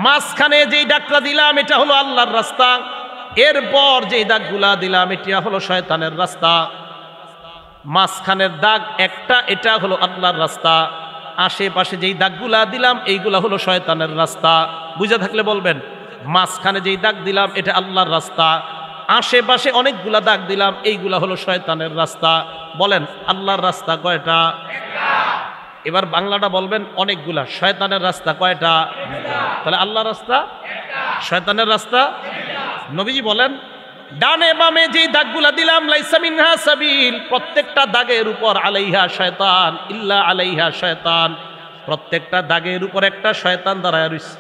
মাঝখানে যেই দাগটা দিলাম এটা হলো আল্লাহর রাস্তা, এরপর যেই দাগগুলা দিলাম এটা হলো শয়তানের রাস্তা। মাঝখানের দাগ একটা, এটা হলো আল্লাহর রাস্তা, আশেপাশে যেই দাগগুলা দিলাম এইগুলা হলো শয়তানের রাস্তা। বুঝে থাকলে বলবেন, মাঝখানে যেই দাগ দিলাম এটা আল্লাহর রাস্তা, আশেপাশে অনেকগুলা দাগ দিলাম এইগুলা হলো শয়তানের রাস্তা। বলেন আল্লাহর রাস্তা কয়টা? এবার বাংলাটা বলবেন, অনেকগুলা। শয়তানের রাস্তা কয়টা? তাহলে আল্লাহর রাস্তা, শয়তানের রাস্তা। নবীজি বলেন, ডানে বামে যেই দাগগুলা দিলাম, লাইসা মিনহা সাবিল, প্রত্যেকটা দাগের উপর আলাইহা শয়তান, ইল্লা আলাইহা শয়তান, প্রত্যেকটা দাগের উপর একটা শয়তান দাঁড়ায় রইছে।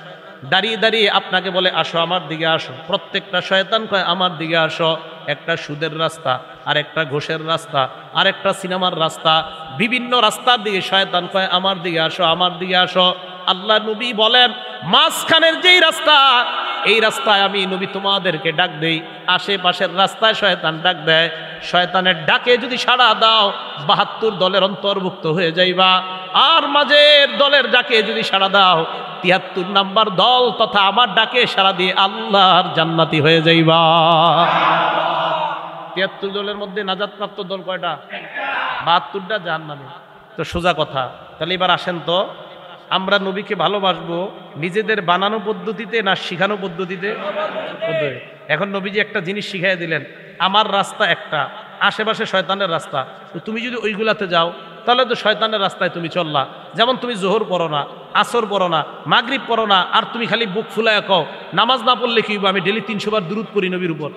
দাঁড়িয়ে দাঁড়িয়ে আপনাকে বলে আসো আমার দিকে আসো, প্রত্যেকটা শয়তান কয় আমার দিকে আসো। একটা সুদের রাস্তা, আর একটা ঘোষের রাস্তা, আর একটা সিনেমার রাস্তা, বিভিন্ন রাস্তার দিকে শয়তান কয় আমার দিকে আসো, আমার দিকে আসো। আল্লাহ নবী বলেন মাঝখানের যেই রাস্তা, এই রাস্তায় আমি নবী তোমাদেরকে ডাক দেই, আশেপাশের রাস্তায় শয়তান ডাক দেয়। শয়তানের ডাকে যদি সাড়া দাও ৭২ দলের অন্তর্ভুক্ত হয়ে যাইবা, আর মাঝের দলের ডাকে যদি সাড়া দাও ৭৩ নাম্বার দল তথা আমার ডাকে সাড়া দিয়ে আল্লাহর জান্নাতি হয়ে যাইবা। ৭৩ দলের মধ্যে নাজাতপ্রাপ্ত দল কয়টা? ৭২টা জাহান্নামী। তো সোজা কথা। তাহলে এবার আসেন তো, আমরা নবীকে ভালোবাসবো নিজেদের বানানো পদ্ধতিতে না শিখানো পদ্ধতিতে? এখন নবীজি একটা জিনিস শিখাই দিলেন, আমার রাস্তা একটা, আশেপাশে শয়তানের রাস্তা। তো তুমি যদি ওইগুলাতে যাও তাহলে তো শয়তানের রাস্তায় তুমি চললা। যেমন তুমি জোহর পড়ো না, আসর পড়ো না, মাগরিব পড়ো না, আর তুমি খালি বুক ফুলায় কও নামাজ না পড়লে কি হইব, আমি ডেলি ৩০০ বার দুরূদ পড়ি নবীর উপর।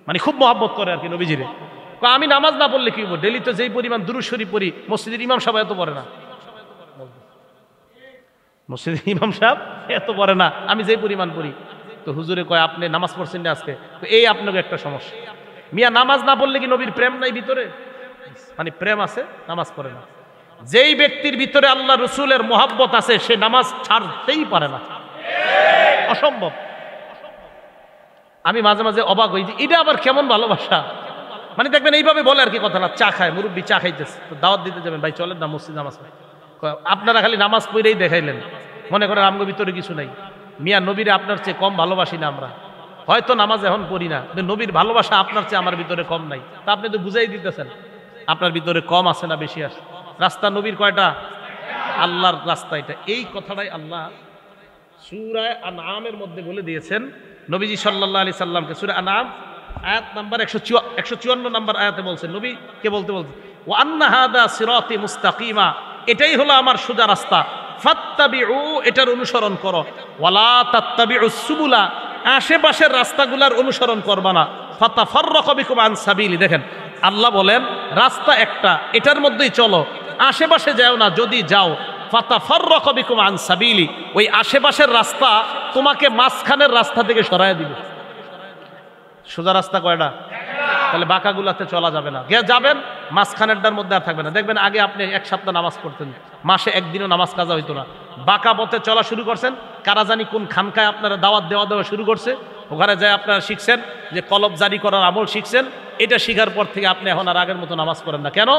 মানে খুব মহব্বত করে আর কি নবীজিরে। আমি নামাজ না পড়লে কি হইব, ডেলি তো যেই পরিমাণ দুরূদ শরীফ পড়ি, মসজিদের ইমাম সাহেব এত পড়ে না, মসজিদের ইমাম সাহেব এত পড়ে না, আমি যেই পরিমাণ পড়ি। তো হুজুরে কয় আপনি নামাজ পড়ছেন না আজকে? তো এই আপনাকে একটা সমস্যা, মিয়া নামাজ না পড়লে কি নবীর প্রেম নাই ভিতরে? মানে প্রেম আছে, নামাজ পড়ে না। যেই ব্যক্তির ভিতরে আল্লাহ রসুলের মোহাব্বত আছে সে নামাজ ছাড়তেই পারে না, অসম্ভব। আমি মাঝে মাঝে অবাক হই যে এটা আবার কেমন ভালোবাসা। মানে দেখবেন এইভাবে বলে আর কি, কথা না, চা খায়, মুরব্বী চা খাইতেছে, তো দাওয়াত দিতে যাবেন, ভাই চলেন না মসজিদ নামাজ পড়ে। আপনারা খালি নামাজ পড়েই দেখাইলেন, মনে করেন আমগো ভিতরে কিছু নাই। মিয়া নবীরে আপনার চেয়ে কম ভালোবাসি না আমরা, হয়তো নামাজ এখন পড়ি না, নবীর ভালোবাসা আপনার চেয়ে আমার ভিতরে কম নাই। তা আপনি তো বুঝাই দিতেছেন আপনার ভিতরে কম আছে না বেশি আছে। রাস্তা নবীর কয়টা? আল্লাহর রাস্তা এটা। এই কথাটাই আল্লাহ সূরা আনআমের মধ্যে বলে দিয়েছেন নবীজি সাল্লাল্লাহু আলাইহি সাল্লামকে। সূরা আনআম আয়াত নাম্বার 154 নাম্বার আয়াতে বলছেন, নবীকে বলতে ওয়া আন্না হাদা সিরাতি মুস্তাকিমা, এটাই হলো আমার সোজা রাস্তা, ফাত্তাবিউ, এটার অনুসরণ করো, ওয়ালা তাত্তাবিউস সুবুলা, আশেপাশের রাস্তাগুলার অনুসরণ করবা না, ফাতাফাররাকু বিকুম আন সাবিলি। দেখেন আল্লাহ বলেন রাস্তা একটা, এটার মধ্যেই চলো, আশেপাশে যাও না, যদি যাও ফাতাফাররাকু বিকুম আন সাবিলি, ওই আশেপাশের রাস্তা তোমাকে মাঝখানের রাস্তা থেকে সরায় দিবে। সোজা রাস্তা কয়টা? তাহলে বাঁকাগুলাতে চলা যাবে না, যাবেন মাঝখানেরটার মধ্যে আর থাকবে না। দেখবেন আগে আপনি এক সপ্তাহ নামাজ পড়তেন, মাসে একদিনও নামাজ কাজা হইতো না, বাঁকা পথে চলা শুরু করছেন, কারা জানি কোন খানকায় আপনারা দাওয়াত দেওয়া শুরু করছে, ওখানে যায় আপনারা শিখছেন যে কলব জারি করার আমল শিখছেন। এটা শিখার পর থেকে আপনি এখন আর আগের মতো নামাজ পড়েন না। কেন?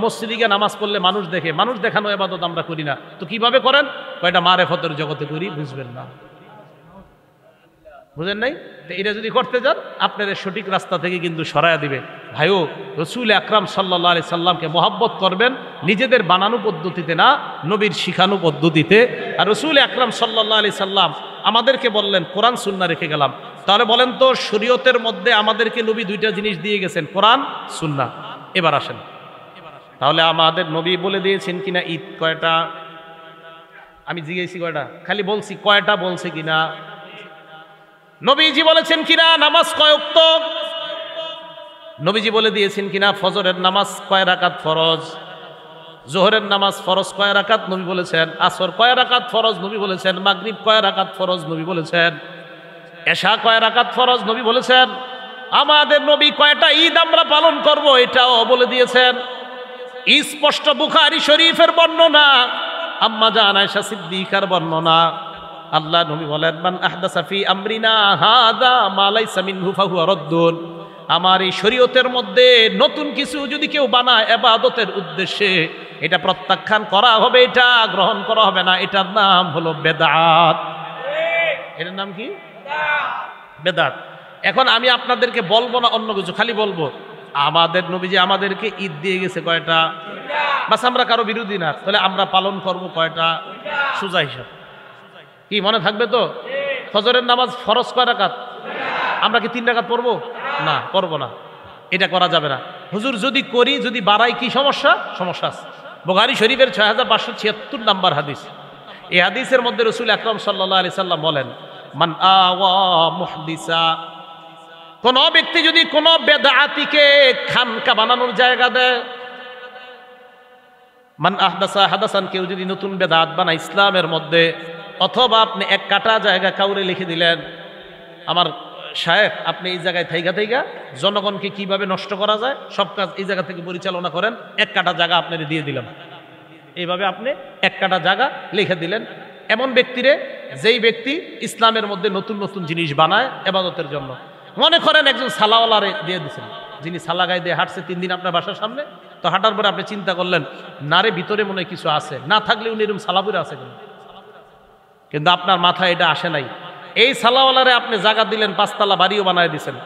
মসজিদে গিয়ে নামাজ পড়লে মানুষ দেখে, মানুষ দেখানো ইবাদত আমরা করি না। তো কিভাবে করেন? এটা মারেফতের জগতে করি, বুঝবেন না, বুঝেন নাই? তো এটা যদি করতে যান আপনাদের সঠিক রাস্তা থেকে কিন্তু সরায়া দিবে। ভাইও, রসুল আকরাম সাল্লাল্লাহু আলাইহি সাল্লামকে মহব্বত করবেন নিজেদের বানানো পদ্ধতিতে না, নবীর শিখানো পদ্ধতিতে। আর রসুল আকরাম সাল্লাল্লাহু আলাইহি সাল্লাম আমাদেরকে বললেন কোরআন সুন্নাহ রেখে গেলাম। তাহলে বলেন তো শরীয়তের মধ্যে আমাদেরকে নবী দুইটা জিনিস দিয়ে গেছেন, কোরআন সুন্নাহ। এবার আসেন, তাহলে আমাদের নবী বলে দিয়েছেন কিনা ঈদ কয়টা? আমি জিজ্ঞেসি কয়টা? খালি বলছি কয়টা, বলছে কিনা? নবীজি বলেছেন কিনা নামাজ কয় ওয়াক্ত? নবীজি বলে দিয়েছেন কিনা ফজরের নামাজ কয় রাকাত ফরজ? জোহরের নামাজ ফরজ কয় রাকাত? নবী বলেছেন। আসর কয় রাকাত ফরজ? নবী বলেছেন। মাগরিব কয় রাকাত ফরজ? নবী বলেছেন। এশা কয় রাকাত ফরজ? নবী বলেছেন। আমাদের নবী কয়টা ঈদ আমরা পালন করব এটাও বলে দিয়েছেন। স্পষ্ট বুখারী শরীফের বর্ণনা, আম্মা জান আয়েশা সিদ্দিকার বর্ণনা। আল্লাহ নবী বলেন মান আহদাসা ফি আমরিনা হাযা মা লাইসা মিনহু ফাহুয়া রাদ্দুন। আমার এই শরীয়তের মধ্যে নতুন কিছু যদি কেউ বানায় ইবাদতের উদ্দেশ্যে, এটা প্রত্যাখ্যান করা হবে, এটা গ্রহণ করা হবে না। এটার নাম হলো বেদাত। এটার নাম কি? বেদাত। এখন আমি আপনাদেরকে বলবো না অন্য কিছু, খালি বলবো আমাদের নবীজি আমাদেরকে ঈদ দিয়ে গেছে কয়টা? বাস আমরা কারো বিরোধী না, তাহলে আমরা পালন করব কয়টা? সোজা হিসাব কি মনে থাকবে তো? ফজরের নামাজ ফরজ কয় রাকাত? আমরা কি 3 রাকাত পড়বো? না, পড়বো না, এটা করা যাবে না। হুজুর যদি করি, যদি বাড়াই কি সমস্যা? সমস্যা আছে। বুখারী শরীফের 6576 নাম্বার হাদিস। এই হাদিসের মধ্যে রাসূল আকরাম সাল্লাল্লাহু আলাইহি সাল্লাম বলেন মান আওয়া মুহদিসা, কোন ব্যক্তি যদি কোন বেদাতিকে খানকা বানানোর জায়গা দেয়, মান আহদাসা হাদাসান, কেউ যদি নতুন বেদাত বানায় ইসলামের মধ্যে, অথবা আপনি এক কাটা জায়গা কাউরে লিখে দিলেন, আমার শায়েখ আপনি এই জায়গায় থাইগা জনগণকে কিভাবে নষ্ট করা যায় সব কাজ এই জায়গা থেকে পরিচালনা করেন, এক কাটা জায়গা আপনার দিয়ে দিলাম। এইভাবে আপনি এক কাটা জায়গা লিখে দিলেন এমন ব্যক্তিরে, যেই ব্যক্তি ইসলামের মধ্যে নতুন নতুন জিনিস বানায় ইবাদতের জন্য। মনে করেন একজন সালাওয়ালারে দিয়ে দিচ্ছেন, যিনি সালা গায়ে দিয়ে হাঁটছে 3 দিন আপনার বাসার সামনে, তো হাঁটার পরে আপনি চিন্তা করলেন নারে ভিতরে মনে হয় কিছু আছে, না থাকলে উনি এরকম সালাপুরে আছে কেন, কিন্তু আপনার মাথায় এটা আসে নাই। এই সালাওয়ালারে আপনি জায়গা দিলেন, 5 তলা বাড়িও বানায় দিচ্ছেন,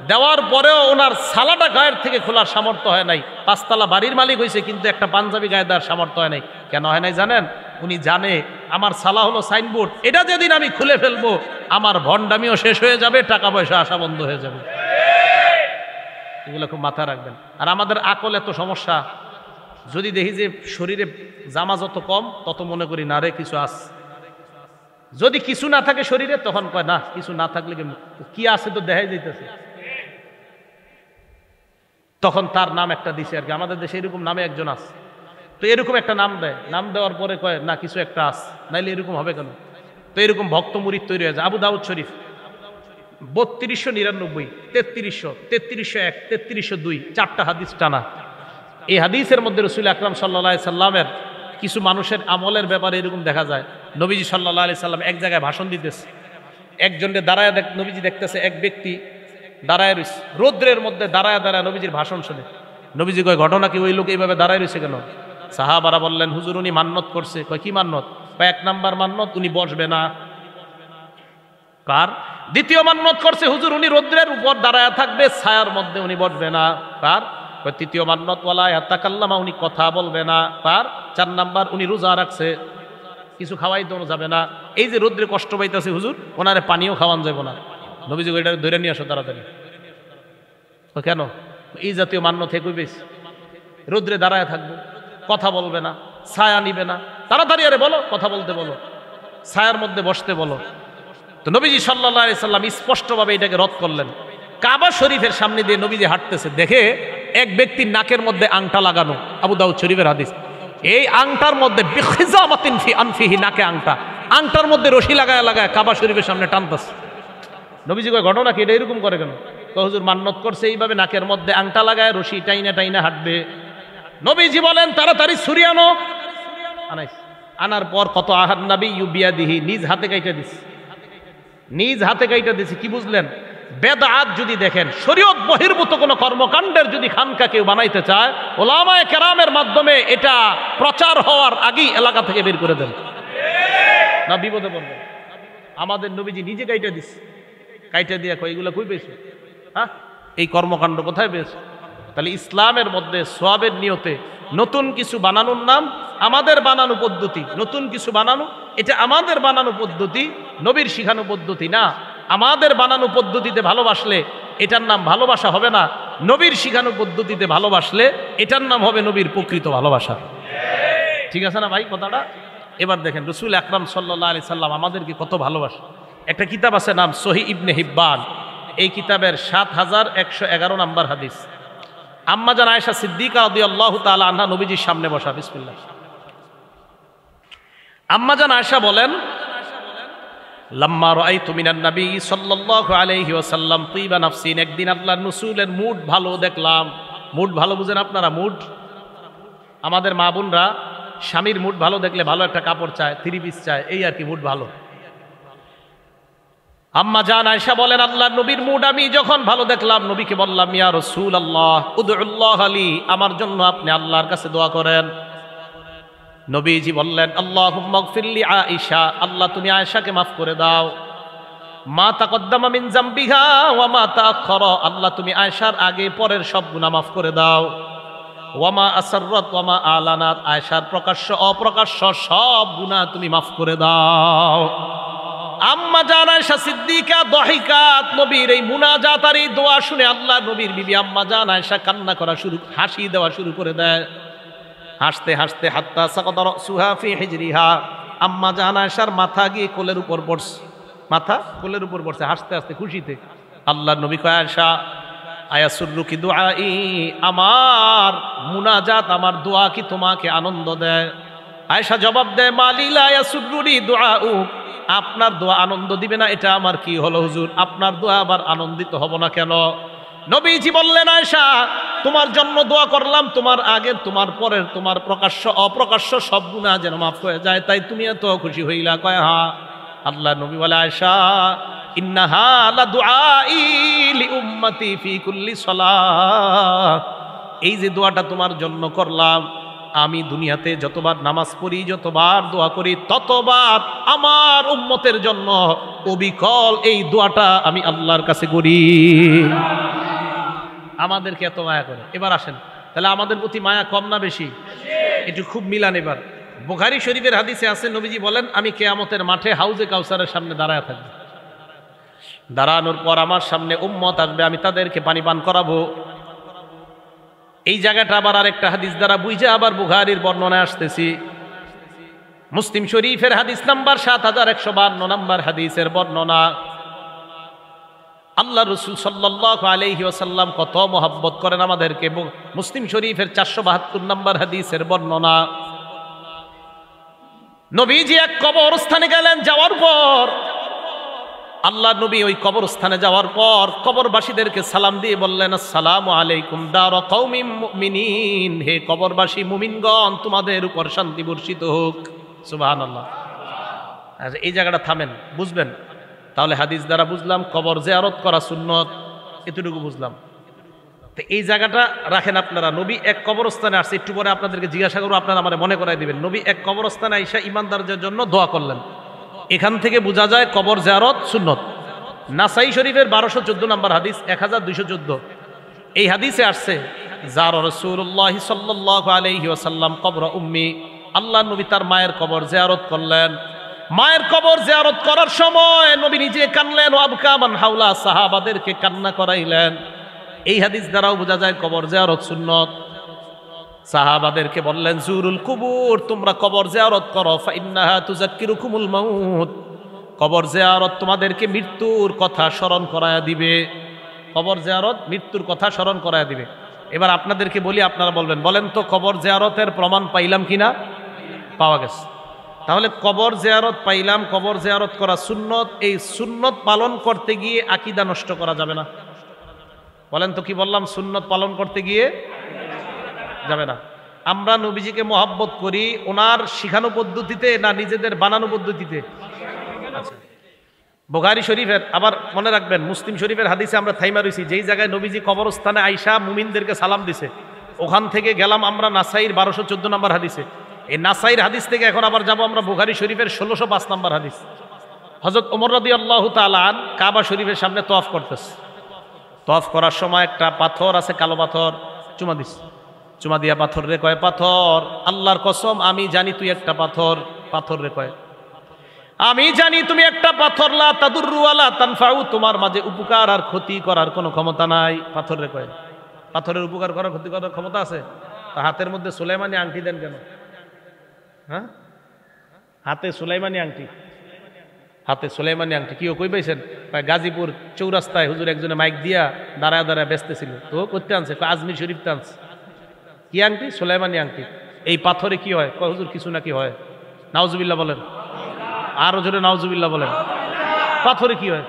দেওয়ার পরেও ওনার সালাটা গায়ের থেকে খোলার সামর্থ্য হয় নাই। 5 তলা বাড়ির মালিক হয়েছে, কিন্তু একটা পাঞ্জাবি গায়ে দেওয়ার সামর্থ্য হয় নাই। কেন হয় নাই জানেন? উনি জানে আমার সালা হলো সাইনবোর্ড, এটা যেদিন আমি খুলে ফেলবো আমার ভণ্ডামিও শেষ হয়ে যাবে, টাকা পয়সা আসা বন্ধ হয়ে যাবে। এগুলো খুব মাথায় রাখবেন। আর আমাদের আকল এত সমস্যা, যদি দেখি যে শরীরে জামা যত কম তত মনে করি না রে কিছু আছে, যদি কিছু না থাকে শরীরে তখন কয় না কিছু না থাকলে কি আছে তো দেখাই যাইতেছে, তখন তার নাম একটা দিছে আর কি। আমাদের দেশে এরকম নামে একজন আছে, তো এরকম একটা নাম দেয়, নাম দেওয়ার পরে কয় না কিছু একটা আছে, নাইলে এরকম হবে কেন? তো এরকম ভক্ত মুরিদ তৈরি হয়ে যায়। আবু দাউদ শরীফ 3299, 3300, 3301, 3302, 4টা হাদিস টানা। এই হাদিসের মধ্যে রাসূল আকরাম সাল্লাল্লাহু আলাইহি সাল্লামের কিছু মানুষের আমলের ব্যাপারে এরকম দেখা যায়। নবীজি সাল্লাল্লাহু আলাইহি সাল্লাম এক জায়গায় ভাষণ দিতেছে, একজনকে দাঁড়ায় নবীজি দেখতেছে, এক ব্যক্তি দাঁড়ায় রয়েছে রৌদ্রের মধ্যে, দাঁড়ায় নবীজির ভাষণ শুনে। নবীজি কয় ঘটনা কি, ওই লোক এইভাবে দাঁড়ায় রয়েছে কেন? সাহাবারা বললেন হুজুর উনি মান্নত করছে। কয় কি মান্নত? কয় 1 নাম্বার মান্নত উনি বসবে না। কার? দ্বিতীয় মান্নত করছে হুজুর উনি রৌদ্রের উপর দাঁড়ায় থাকবে, ছায়ার মধ্যে উনি বসবে না। কার? কয় তৃতীয় মান্নত ওয়ালা ইয়াতাকাল্লামা, উনি কথা বলবে না। কার? 4 নাম্বার উনি রোজা রাখছে, কিছু খাওয়াই দেওয়া যাবে না। এই যে রৌদ্রে কষ্ট পাইতেছে হুজুর, ওনারে পানিও খাওয়ান যাবে না। নবীজি এটা ধরে নিয়ে আসো তাড়াতাড়ি। তো কেন? এই জাতীয় মান্যত থেকে বেশি, রৌদ্রে দাঁড়ায় থাকবো, কথা বলবে না, ছায়া নিবে না, তাড়াতাড়ি আরে বলো, কথা বলতে বলো, ছায়ার মধ্যে বসতে বলো। তো নবীজি সাল্লাল্লাহু আলাইহি সাল্লাম স্পষ্টভাবে এটাকে রদ করলেন। কাবা শরীফের সামনে দিয়ে নবীজি হাঁটতেছে, দেখে এক ব্যক্তির নাকের মধ্যে আংটা লাগানো, আবু দাউদ শরীফের হাদিস। এই আংটার মধ্যে বিখিজামাতিন ফি আনফিহি, নাকে আংটা, আংটার মধ্যে রশি লাগায় লাগায় কাবা শরীফের সামনে টানতেছে। নবীজি কয় ঘটনা কি, এটা এরকম করে কেন? তো হুজুর মান্নত করছে এইভাবে নাকের মধ্যে আংটা লাগায় রশি টাইনা টাইনা হাঁটবে। নবীজি বলেন তাড়াতাড়ি ছুরি আনো। আনার পর কত আহাদ নবী ইউবিয়াদিহি, নিজ হাতে কাইটা দিছে, নিজ হাতে কাইটা দিছে। কি বুঝলেন? বেদাত যদি দেখেন, শরীয়ত বহির্ভূত কোনো কর্মকাণ্ডের যদি খানকা কেউ বানাইতে চায়, ওলামায়ে কেরামের মাধ্যমে এটা প্রচার হওয়ার আগেই এলাকা থেকে বের করে দেন, না বিপদে পড়বেন। আমাদের নবীজি নিজে কাইটা দিছে, কাইটা দিয়ে কয় এগুলো কই পেয়েছে? হ্যাঁ, এই কর্মকাণ্ড কোথায় পেয়েছে? তাহলে ইসলামের মধ্যে সওয়াবের নিয়তে নতুন কিছু বানানোর নাম আমাদের বানানো পদ্ধতি। নতুন কিছু বানানো, এটা আমাদের বানানো পদ্ধতি, নবীর শিখানো পদ্ধতি না। আমাদের বানানো পদ্ধতিতে ভালোবাসলে এটার নাম ভালোবাসা হবে না, নবীর শিখানো পদ্ধতিতে ভালোবাসলে এটার নাম হবে নবীর প্রকৃত ভালোবাসা। ঠিক আছে না ভাই কথাটা? এবার দেখেন রাসূল আকরাম সাল্লাল্লাহু আলাইহি সাল্লাম আমাদেরকে কত ভালোবাসে। একটা কিতাব আছে নাম সহিহ ইবনে হিব্বান, এই কিতাবের 7111 নম্বর হাদিস। আম্মা জান আয়েশা সিদ্দিকা রাদিয়াল্লাহু তাআলা আনহা নবীজির সামনে বসা, বিসমিল্লাহ। আম্মা জান আয়েশা বলেন, লাম্মা রাআইতু মিনান নবী সাল্লাল্লাহু আলাইহি ওয়াসাল্লাম তিবা নাফসিন, একদিন আল্লাহর রাসূলের মুড ভালো দেখলাম। মুড ভালো বুঝেন আপনারা? মুড, আমাদের মা বোনরা স্বামীর মুড ভালো দেখলে ভালো একটা কাপড় চায়, 3 পিস চায়, এই আর কি মুড ভালো। আম্মা জান আয়েশা বলেন আল্লাহর নবীর মুড আমি যখন ভালো দেখলাম, নবীকে বললাম ইয়া রাসূলুল্লাহ উদউল্লাহ লি, আমার জন্য আপনি আল্লাহর কাছে দোয়া করেন। নবীজি বললেন আল্লাহুম্মা গফিরলি আয়েশা, আল্লাহ তুমি আয়েশাকে মাফ করে দাও। মা তাকদ্দামা মিন যামবিহা ওয়া মা তাআখারা, আল্লাহ তুমি আয়েশার আগে পরের সব গুনাহ মাফ করে দাও। ওয়া মা আসররাত ওয়া মা আলানাত, আয়েশার প্রকাশ্য অপ্রকাশ্য সব গুনাহ তুমি মাফ করে দাও। আম্মা জান আয়েশা সিদ্দিকা দহিকাত, নবীর এই মুনাজাত আর এই দোয়া শুনে আল্লাহ নবীর বিবি আম্মা জান আয়েশা কান্না করা শুরু, হাসি দেওয়া শুরু করে দেয়। হাসতে হাসতে হাত্তা সাকাতা রাসুহা ফি হিজরিহা, আম্মা জান আয়েশার মাথা গিয়ে কোলের উপর পড়ছে, মাথা কোলের উপর পড়ছে হাসতে হাসতে খুশিতে। আল্লাহর নবী কয় আয়েশা আয়াসুররুকি দুআই, আমার মুনাজাত, আমার দোয়া কি তোমাকে আনন্দ দেয়? আয়েশা জবাব দেয়, মালি লা ইয়াসুররুনি দুআউ, আপনার দোয়া আনন্দ দিবে না এটা আমার কি হলো হুজুর, আপনার দোয়া আবার আনন্দিত হব না কেন? নবীজি বললেন, আয়েশা তোমার জন্য দোয়া করলাম, তোমার আগের, তোমার পরের, তোমার প্রকাশ্য অপ্রকাশ্য সব গুনাহ যেন মাফ হয়ে যায়, তাই তুমি এত খুশি হইলা? কয় হ্যাঁ। আল্লাহ নবী বলে, আয়েশা ইন্নাহা লা দুআই লিউম্মতি ফি কুল্লি সালাহ, এই যে দোয়াটা তোমার জন্য করলাম, আমি দুনিয়াতে যতবার নামাজ পড়ি, যতবার দোয়া করি, ততবার আমার উম্মতের জন্য অবিকল এই দোয়াটা আমি আল্লাহর কাছে করি। আমাদেরকে এত মায়া করে। এবার আসেন, তাহলে আমাদের প্রতি মায়া কম না বেশি? একটু খুব মিলান। এবার বুখারী শরীফের হাদিসে আছে, নবীজি বলেন, আমি কিয়ামতের মাঠে হাউজে কাউসারের সামনে দাঁড়ায় থাকবো। দাঁড়ানোর পর আমার সামনে উম্মত আসবে, আমি তাদেরকে পানি পান করাবো। এই জায়গাটা আবার আরেকটা হাদিস দ্বারা বুঝে আবার বুখারীর বর্ণনায় আসতেছি। মুসলিম শরীফের হাদিস নাম্বার 7152 নম্বর হাদিসের বর্ণনা। আল্লাহ রাসূল সাল্লাল্লাহু আলাইহি ওয়াসাল্লাম কত মহব্বত করেন আমাদেরকে। মুসলিম শরীফের 472 নম্বর হাদিসের বর্ণনা। নবীজি এক কবরস্থানে গেলেন, যাওয়ার পর আল্লাহ নবী ওই কবরস্থানে যাওয়ার পর কবরবাসীদেরকে সালাম দিয়ে বললেন, আসসালামু আলাইকুম দারা কওমিন মুমিনিন, হে কবরবাসী মুমিনগণ, তোমাদের উপর শান্তি বর্ষিত হোক। সুবহানাল্লাহ। আচ্ছা, এই জায়গাটা থামেন, বুঝবেন। তাহলে হাদিস দ্বারা বুঝলাম কবর জিয়ারত করা সুন্নত, এতটুকু বুঝলাম। তো এই জায়গাটা রাখেন আপনারা। নবী এক কবরস্থানে আসছে, একটু পরে আপনাদেরকে জিজ্ঞাসা করবো, আপনারা আমার মনে করাই দিবেন। নবী এক কবরস্থানে আইসা ইমানদারদের জন্য দোয়া করলেন। এখান থেকে বোঝা যায় কবর জিয়ারত সুন্নত। নাসাই শরীফের 1214 নম্বর হাদিস, 1214, এই হাদিসে আসছে, যার রাসূলুল্লাহ সাল্লাল্লাহু আলাইহি ওয়াসাল্লাম কবর উম্মি, আল্লাহ নবী তার মায়ের কবর জিয়ারত করলেন। মায়ের কবর জিয়ারত করার সময় নবী নিজে কানলেন, ও আবকা মান হাওলা, সাহাবাদেরকে কান্না করাইলেন। এই হাদিস দ্বারাও বোঝা যায় কবর জিয়ারত সুন্নত। সাহাবাদেরকে বললেন, জুরুল কুবুর, তোমরা কবর জিয়ারত করো, ফাইন্নাহা তুযাক্কিরুকুমুল মাউত, কবর জিয়ারত তোমাদেরকে মৃত্যুর কথা স্মরণ করায়া দিবে। কবর জিয়ারত মৃত্যুর কথা স্মরণ করায়া দিবে। এবার আপনাদেরকে বলি, আপনারা বলবেন, বলেন তো কবর জিয়ারতের প্রমাণ পাইলাম কিনা? পাওয়া গেছে। তাহলে কবর জিয়ারত পাইলাম, কবর জিয়ারত করা সুন্নত। এই সুন্নত পালন করতে গিয়ে আকীদা নষ্ট করা যাবে না। বলেন তো কি বললাম? সুন্নত পালন করতে গিয়ে যাবে না। আমরা নবীজিকে মহব্বত করি ওনার শিখানো পদ্ধতিতে না নিজেদের বানানো পদ্ধতিতে? আচ্ছা, বুখারী শরীফের আবার মনে রাখবেন, মুসলিম শরীফের হাদিসে আমরা থাইমা রইছি, যেই জায়গায় নবীজি কবরস্থানে আইসা মুমিনদেরকে সালাম দিছে, ওখান থেকে গেলাম আমরা নাসাইর 1214 নম্বর হাদিসে। এই নাসাইর হাদিস থেকে এখন আবার যাব আমরা বুখারী শরীফের 1605 নম্বর হাদিস। হযরত ওমর রাদিয়াল্লাহু তাআলা আন কাবা শরীফের সামনে তওয়াফ করতেছে। তওয়াফ করার সময় একটা পাথর আছে, কালো পাথর, চুমা দিস। চুমা দিয়া পাথর রে কয়, পাথর, আল্লাহর কসম আমি জানি তুই একটা পাথর। পাথর রে কয়, আমি জানি তুমি একটা পাথর, লা তাদুররু ওয়ালা তানফাউ, তোমার মাঝে উপকার আর ক্ষতি করার কোনো ক্ষমতা নাই। পাথর রে কয়, পাথরের উপকার করার ক্ষতি করার ক্ষমতা আছে? তা হাতের মধ্যে সুলাইমানি আংটি দেন কেন? হ্যাঁ, হাতে সুলাইমানি আংটি, হাতে সুলাইমানি আংটি কি কই পাইছেন? গাজীপুর চৌরাস্তায় হুজুর একজনে মাইক দিয়া দাঁড়ায় দাঁড়ায় বেচতেছিল, তো করতে আনছে, আজমির শরীফ আনছে। কি আংটি? সুলাইমানি আংটি। এই পাথরে কি হয়? হুজুর কিছু নাকি হয়। নাউজুবিল্লাহ বলেন, আরো জোরে নাউজুবিল্লাহ বলেন। পাথরে কি হয়?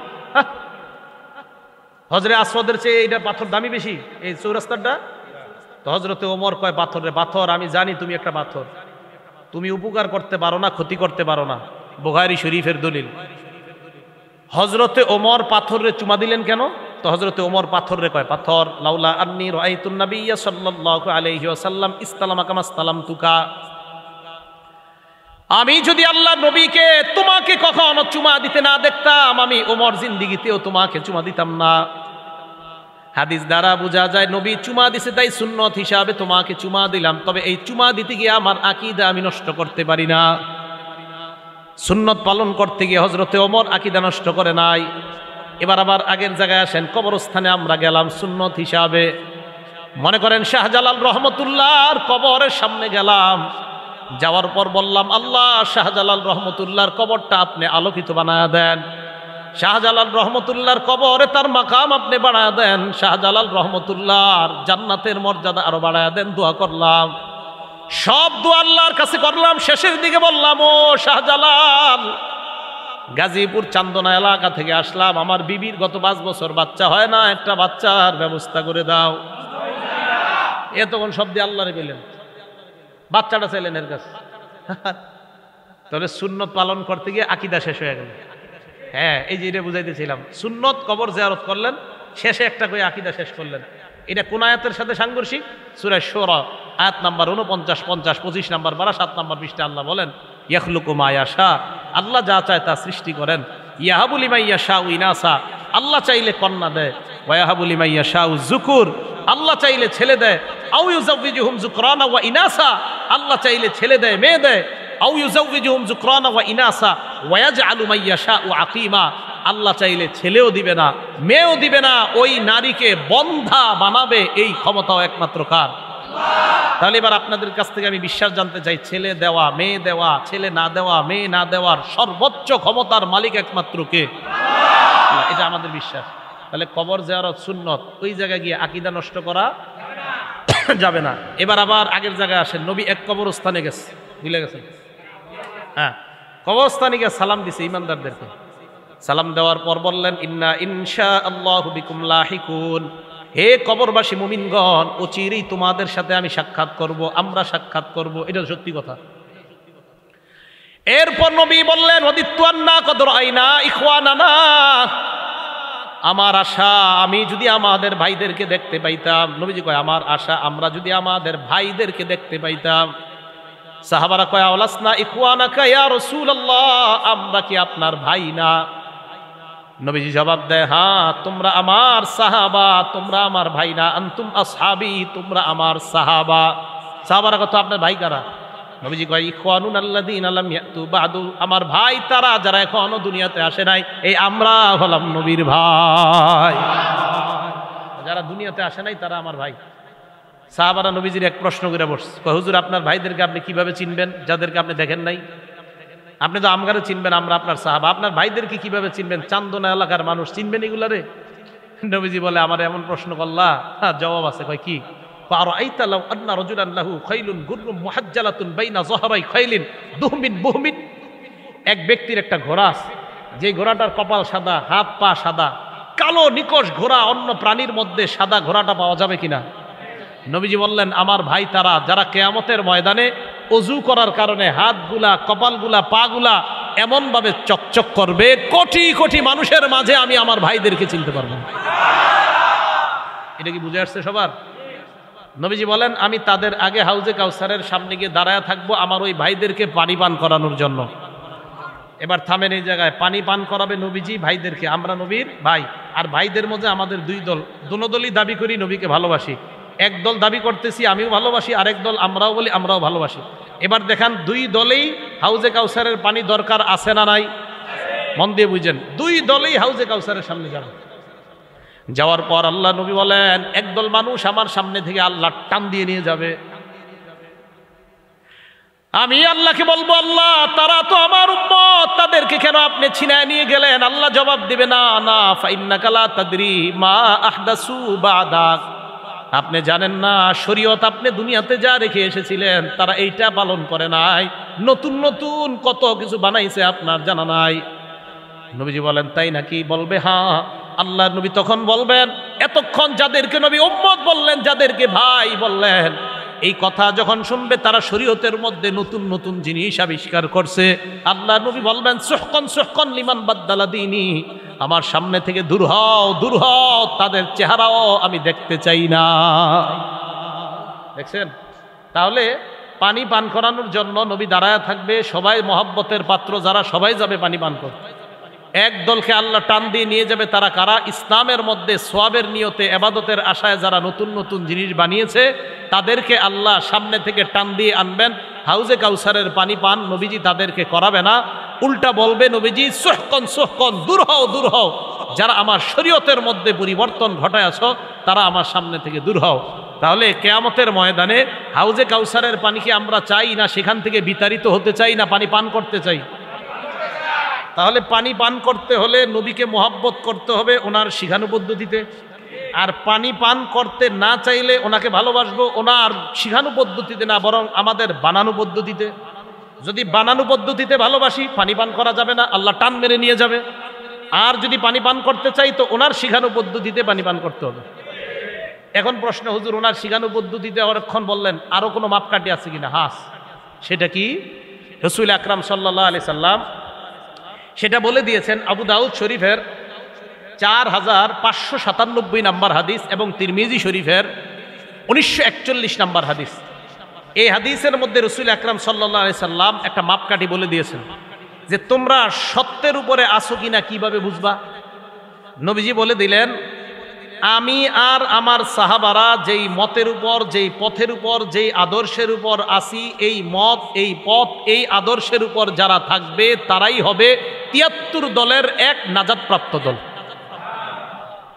হজরে আসওয়াদের চেয়ে এইটা পাথর দামি বেশি, এই চৌরাস্তাটা। তো হজরতে ওমর কয়, পাথর রে, পাথর আমি জানি তুমি একটা পাথর, তুমি উপকার করতে পারো না, ক্ষতি করতে পারো না। বুখারী শরীফের দলিল। হজরতে ওমর পাথরে চুমা দিলেন কেন? তো হজরতে ওমর পাথর রে কয়, পাথর, লাউলা আন্নী রাআইতুন নাবিয়্যা সাল্লাল্লাহু আলাইহি ওয়াসাল্লাম ইসতালামা কামা ইসতালামতুকা, আমি যদি আল্লাহ নবীকে তোমাকে কখনো চুমা দিতে না দেখতাম, আমি ওমর জিন্দিগিতেও তোমাকে চুমা দিতাম না। হাদিস দ্বারা বোঝা যায় নবী চুমা দিছে, তাই সুন্নত হিসাবে তোমাকে চুমা দিলাম। তবে এই চুমা দিতে গিয়ে আমার আকীদা আমি নষ্ট করতে পারি না। সুন্নত পালন করতে গিয়ে হযরতে ওমর আকীদা নষ্ট করে নাই। এবার আবার আগের জায়গায় আসেন, কবরস্থানে আমরা গেলাম সুন্নত হিসাবে। মনে করেন শাহজালাল রহমতুল্লাহর কবরের সামনে গেলাম, যাওয়ার পর বললাম, আল্লাহ শাহজালাল রহমতুল্লাহর কবরটা আপনি আলোকিত বানায়া দেন। শাহজালাল রহমতুল্লাহর কবরে তার মাকাম আপনি বাড়ায় দেন, শাহজালাল রহমতুল্লাহর জান্নাতের মর্যাদা আরো বাড়ায় দেন, দোয়া করলাম। সব দোয়া আল্লাহর কাছে করলাম, শেষের দিকে বললাম, ও শাহজালাল, গাজীপুর চান্দনা এলাকা থেকে আসলাম, আমার বিবির গত 5 বছর বাচ্চা হয় না, একটা বাচ্চার ব্যবস্থা করে দাও। এ তখন সব দিয়ে আল্লাহরে পেলেন, বাচ্চাটা চাইলেন এর কাছে। তাহলে সুন্নত পালন করতে গিয়ে আকীদা শেষ হয়ে গেল। হ্যাঁ, এই যে এটা বুঝাইতেছিলাম, সুন্নত কবর জিয়ারত করলেন, শেষে একটা করে আকীদা শেষ করলেন। এটা কোন আয়াতের সাথে সাংঘর্ষিক? সূরা শূরা আয়াত নাম্বার 49, 50, 25 নাম্বার পারা 7 নাম্বার পৃষ্ঠা আল্লাহ বলেন, ইয়াখলুকু মা ইয়াশা, আল্লাহ যা চায় তা সৃষ্টি করেন। ইয়াহাবু লিমান ইয়াশাউ ইনাসা, আল্লাহ চাইলে কন্যা দেয়। ওয়া ইয়াহাবু লিমান ইয়াশাউ যুকুর, আল্লাহ চাইলে ছেলে দেয়। আও ইউযাওয়িজুহুম যুকরানা ওয়া ইনাসা, আল্লাহ চাইলে ছেলে দেয় মেয়ে দেয়। আও ইউযাওয়িজুহুম যুকরানা ওয়া ইনাসা ওয়া ইয়াজআলু মান ইয়াশাউ আকীমা, আল্লাহ চাইলে ছেলেও দিবে না মেয়েও দিবে না, ওই নারীকে বন্ধা বানাবে, এই ক্ষমতাও একমাত্র কার? তাহলে এবার আপনাদের কাছ থেকে আমি বিশ্বাস জানতে চাই, ছেলে দেওয়া মেয়ে দেওয়া, ছেলে না দেওয়া মেয়ে না দেওয়ার সর্বোচ্চ ক্ষমতার মালিক একমাত্র কে? এটা আমাদের বিশ্বাস। তাহলে কবর জিয়ারত সুন্নত, ওই জায়গায় গিয়ে আকীদা নষ্ট করা যাবে না। এবার আবার আগের জায়গায় আসেন, নবী এক কবরস্থানে গেছে, ভুলে গেছেন? হ্যাঁ, কবরস্থানে গিয়ে সালাম দিছে ইমানদারদেরকে। সালাম দেওয়ার পর বললেন, ইন্না ইনশাআল্লাহু বিকুম লাহিকুন, হে কবরবাসী মুমিনগণ, অচিরেই তোমাদের সাথে আমি সাক্ষাৎ করব, আমরা সাক্ষাৎ করব। এটা সত্যি কথা। এরপর নবী বললেন, ওয়াদিতু আন্না কদ রাআইনা ইখওয়ানানা, আমার আশা আমি যদি আমাদের ভাইদেরকে দেখতে পাইতাম। নবীজি কয়, আমার আশা আমরা যদি আমাদের ভাইদেরকে দেখতে পাইতাম। সাহাবারা কয়, আওলাসনা ইখওয়ানাকা ইয়া রাসূলুল্লাহ, আমরা কি আপনার ভাই না? নবীজি জবাব দেয়, হ্যাঁ, তোমরা আমার সাহাবা, তোমরা আমার ভাই না। আনতুম আসহাবি, তোমরা আমার সাহাবা। সাহাবারা কত আপনার ভাই কারা? নবীজি কয়, ইখওয়ানুন আল্লাযীনা লাম ইয়াতু বাদু, আমার ভাই তারা যারা এখনো দুনিয়াতে আসে নাই। এই আমরা হলাম নবীর ভাই, যারা দুনিয়াতে আসে নাই তারা আমার ভাই। সাহাবারা নবীজির এক প্রশ্ন করে বসছে, কয়, হুজুর আপনার ভাইদেরকে আপনি কিভাবে চিনবেন যাদেরকে আপনি দেখেন নাই? আপনি তো আমগারে চিনবেন, আমরা আপনার সাহাবা, আপনার ভাইদেরকে কিভাবে চিনবেন? চান্দনা এলাকার মানুষ চিনবেন এগুলারে? নবীজি বলে, আমার এমন প্রশ্ন করলা, জবাব আছে। কয় কি? আরাআইতা লাউ আন্না রাজুলান লাহু খাইলুন গুররুম মুহাজ্জালাতুন বাইনা যহরাই খাইলিন দুহমিন বুহমিন, এক ব্যক্তির একটা ঘোড়া আছে, যে ঘোড়াটার কপাল সাদা, হাত পা সাদা, কালো নিকশ ঘোড়া, অন্য প্রাণীর মধ্যে সাদা ঘোড়াটা পাওয়া যাবে কিনা? নবীজি বললেন, আমার ভাই তারা যারা কিয়ামতের ময়দানে ওযু করার কারণে হাতগুলা, কপালগুলা, পাগুলা এমন ভাবে চকচক করবে, কোটি কোটি মানুষের মাঝে আমি আমার ভাইদেরকে চিনতে পারবো। এটা কি বুঝে আসছে সবার? নবীজি বলেন, আমি তাদের আগে হাউজে কাউসারের সামনে গিয়ে দাঁড়ায় থাকবো আমার ওই ভাইদেরকে পানি পান করানোর জন্য। এবার থামেন এই জায়গায়, পানি পান করাবে নবীজি ভাইদেরকে, আমরা নবীর ভাই। আর ভাইদের মধ্যে আমাদের দুই দল, দুনো দলই দাবি করি নবীকে ভালোবাসি। এক দল দাবি করতেছি আমিও ভালোবাসি, আরেক দল আমরাও বলি আমরাও ভালোবাসি। এবার দেখান, দুই দলেই হাউজে কাউসারের পানি দরকার আছে না নাই? মন দিয়ে বুঝেন, দুই দলেই হাউজে কাউসারের সামনে যাবেন। যাওয়ার পর আল্লাহ নবী বলেন, একদল মানুষ আমার সামনে থেকে আল্লাহ টান দিয়ে নিয়ে যাবে। আমি আল্লাহকে বলবো, আল্লাহ তারা তো আমার উম্মত, তাদেরকে কেন আপনি ছিনায় নিয়ে গেলেন? আল্লাহ জবাব দিবে, না না, ফাইন্নাকা লা তাদরি মা আহদাসু বাদাক, আপনি জানেন না শরীয়ত আপনি দুনিয়াতে যা রেখে এসেছিলেন তারা এইটা পালন করে নাই, নতুন নতুন কত কিছু বানাইছে আপনার জানা নাই। নবীজি বলেন, তাই নাকি? বলবে, হ্যাঁ। আল্লাহ নবী তখন বলবেন, এতক্ষণ যাদেরকে নবী উম্মত বললেন, যাদেরকে ভাই বললেন, এই কথা যখন শুনবে তারা শরীয়তের মধ্যে নতুন নতুন জিনিস আবিষ্কার করছে। আল্লাহ নবী বলবেন, সুহকন সুহকন লিমান বাদদালা দীনি, আমার সামনে থেকে দূর হও, দূর হও, তাদের চেহারাও আমি দেখতে চাই না। দেখছেন? তাহলে পানি পান করানোর জন্য নবী দাঁড়ায় থাকবে, সবাই মহব্বতের পাত্র যারা, সবাই যাবে পানি পান করতে। এক দলকে আল্লাহ টান দিয়ে নিয়ে যাবে, তারা কারা? ইসলামের মধ্যে সোয়াবের নিয়তে, ইবাদতের আশায় যারা নতুন নতুন জিনিস বানিয়েছে, তাদেরকে আল্লাহ সামনে থেকে টান দিয়ে আনবেন। হাউজে কাউসারের পানি পান নবীজি তাদেরকে করাবে না, উল্টা বলবে নবীজি, সুহকন সুহকন, দূর হও, দূর হও, যারা আমার শরীয়তের মধ্যে পরিবর্তন ঘটায় আছো তারা আমার সামনে থেকে দূর হও। তাহলে কিয়ামতের ময়দানে হাউজে কাউসারের পানিকে আমরা চাই না, সেখান থেকে বিতাড়িত হতে চাই না, পানি পান করতে চাই? তাহলে পানি পান করতে হলে নবীকে মহব্বত করতে হবে ওনার শিখানো পদ্ধতিতে, আর পানি পান করতে না চাইলে ওনাকে ভালোবাসবো ওনার শিখানো পদ্ধতিতে না, বরং আমাদের বানানো পদ্ধতিতে। যদি বানানো পদ্ধতিতে ভালোবাসি পানি পান করা যাবে না, আল্লাহ টান মেরে নিয়ে যাবে। আর যদি পানি পান করতে চাই তো ওনার শিখানো পদ্ধতিতে পানি পান করতে হবে। এখন প্রশ্ন, হুজুর ওনার শিখানো পদ্ধতিতে অনেকক্ষণ বললেন, আরো কোনো মাপকাঠি আছে কিনা? হাস, সেটা কি? রাসূল আকরাম সাল্লাল্লাহু আলাইহি সাল্লাম সেটা বলে দিয়েছেন। আবু দাউদ শরীফের 4597 নম্বর হাদিস এবং তিরমিজি শরীফের 1941 নম্বর হাদিস। এই হাদিসের মধ্যে রাসূল আকরাম সাল্লাল্লাহু আলাইহি সাল্লাম একটা মাপকাঠি বলে দিয়েছেন যে তোমরা সত্যের উপরে আছো কিনা কিভাবে বুঝবা। নবীজি বলে দিলেন, আমি আর আমার সাহাবারা যেই মতের উপর, যেই পথের উপর, যেই আদর্শের উপর আসি, এই মত, এই পথ, এই আদর্শের উপর যারা থাকবে তারাই হবে ৭৩ দলের এক নাজাতপ্রাপ্ত দল।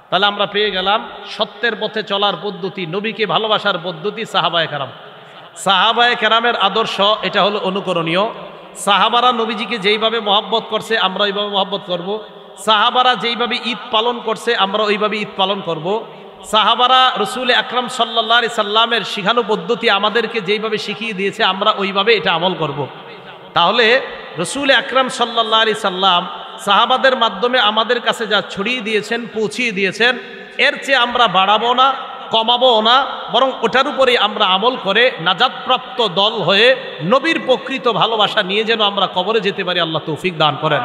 তাহলে আমরা পেয়ে গেলাম সত্যের পথে চলার পদ্ধতি, নবীকে ভালোবাসার পদ্ধতি সাহাবায়ে কেরাম। সাহাবায়ে কেরামের আদর্শ এটা হলো অনুকরণীয়। সাহাবারা নবীজিকে যেইভাবে মহব্বত করছে আমরা ওইভাবে মহব্বত করব। সাহাবারা যেইভাবে ঈদ পালন করছে আমরা ওইভাবে ঈদ পালন করব। সাহাবারা রাসূল আকরাম সাল্লাল্লাহু আলাইহি সাল্লামের শিখানো পদ্ধতি আমাদেরকে যেইভাবে শিখিয়ে দিয়েছে আমরা ওইভাবে এটা আমল করব। তাহলে রাসূল আকরাম সাল্লাল্লাহু আলাইহি সাল্লাম সাহাবাদের মাধ্যমে আমাদের কাছে যা ছড়িয়ে দিয়েছেন, পৌঁছিয়ে দিয়েছেন, এর চেয়ে আমরা বাড়াবো না, কমাবো না, বরং ওটার উপরেই আমরা আমল করে নাজাতপ্রাপ্ত দল হয়ে নবীর প্রকৃত ভালোবাসা নিয়ে যেন আমরা কবরে যেতে পারি। আল্লাহ তৌফিক দান করেন।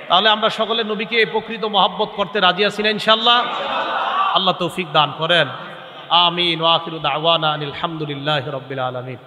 তাহলে আমরা সকলে নবীকে প্রকৃত মহব্বত করতে রাজি আছি না ইনশাআল্লাহ? আল্লাহ তৌফিক দান করেন। আমিন। ওয়া আখিরু দাওয়ানা আনিল হামদুলিল্লাহি রাব্বিল আলামিন।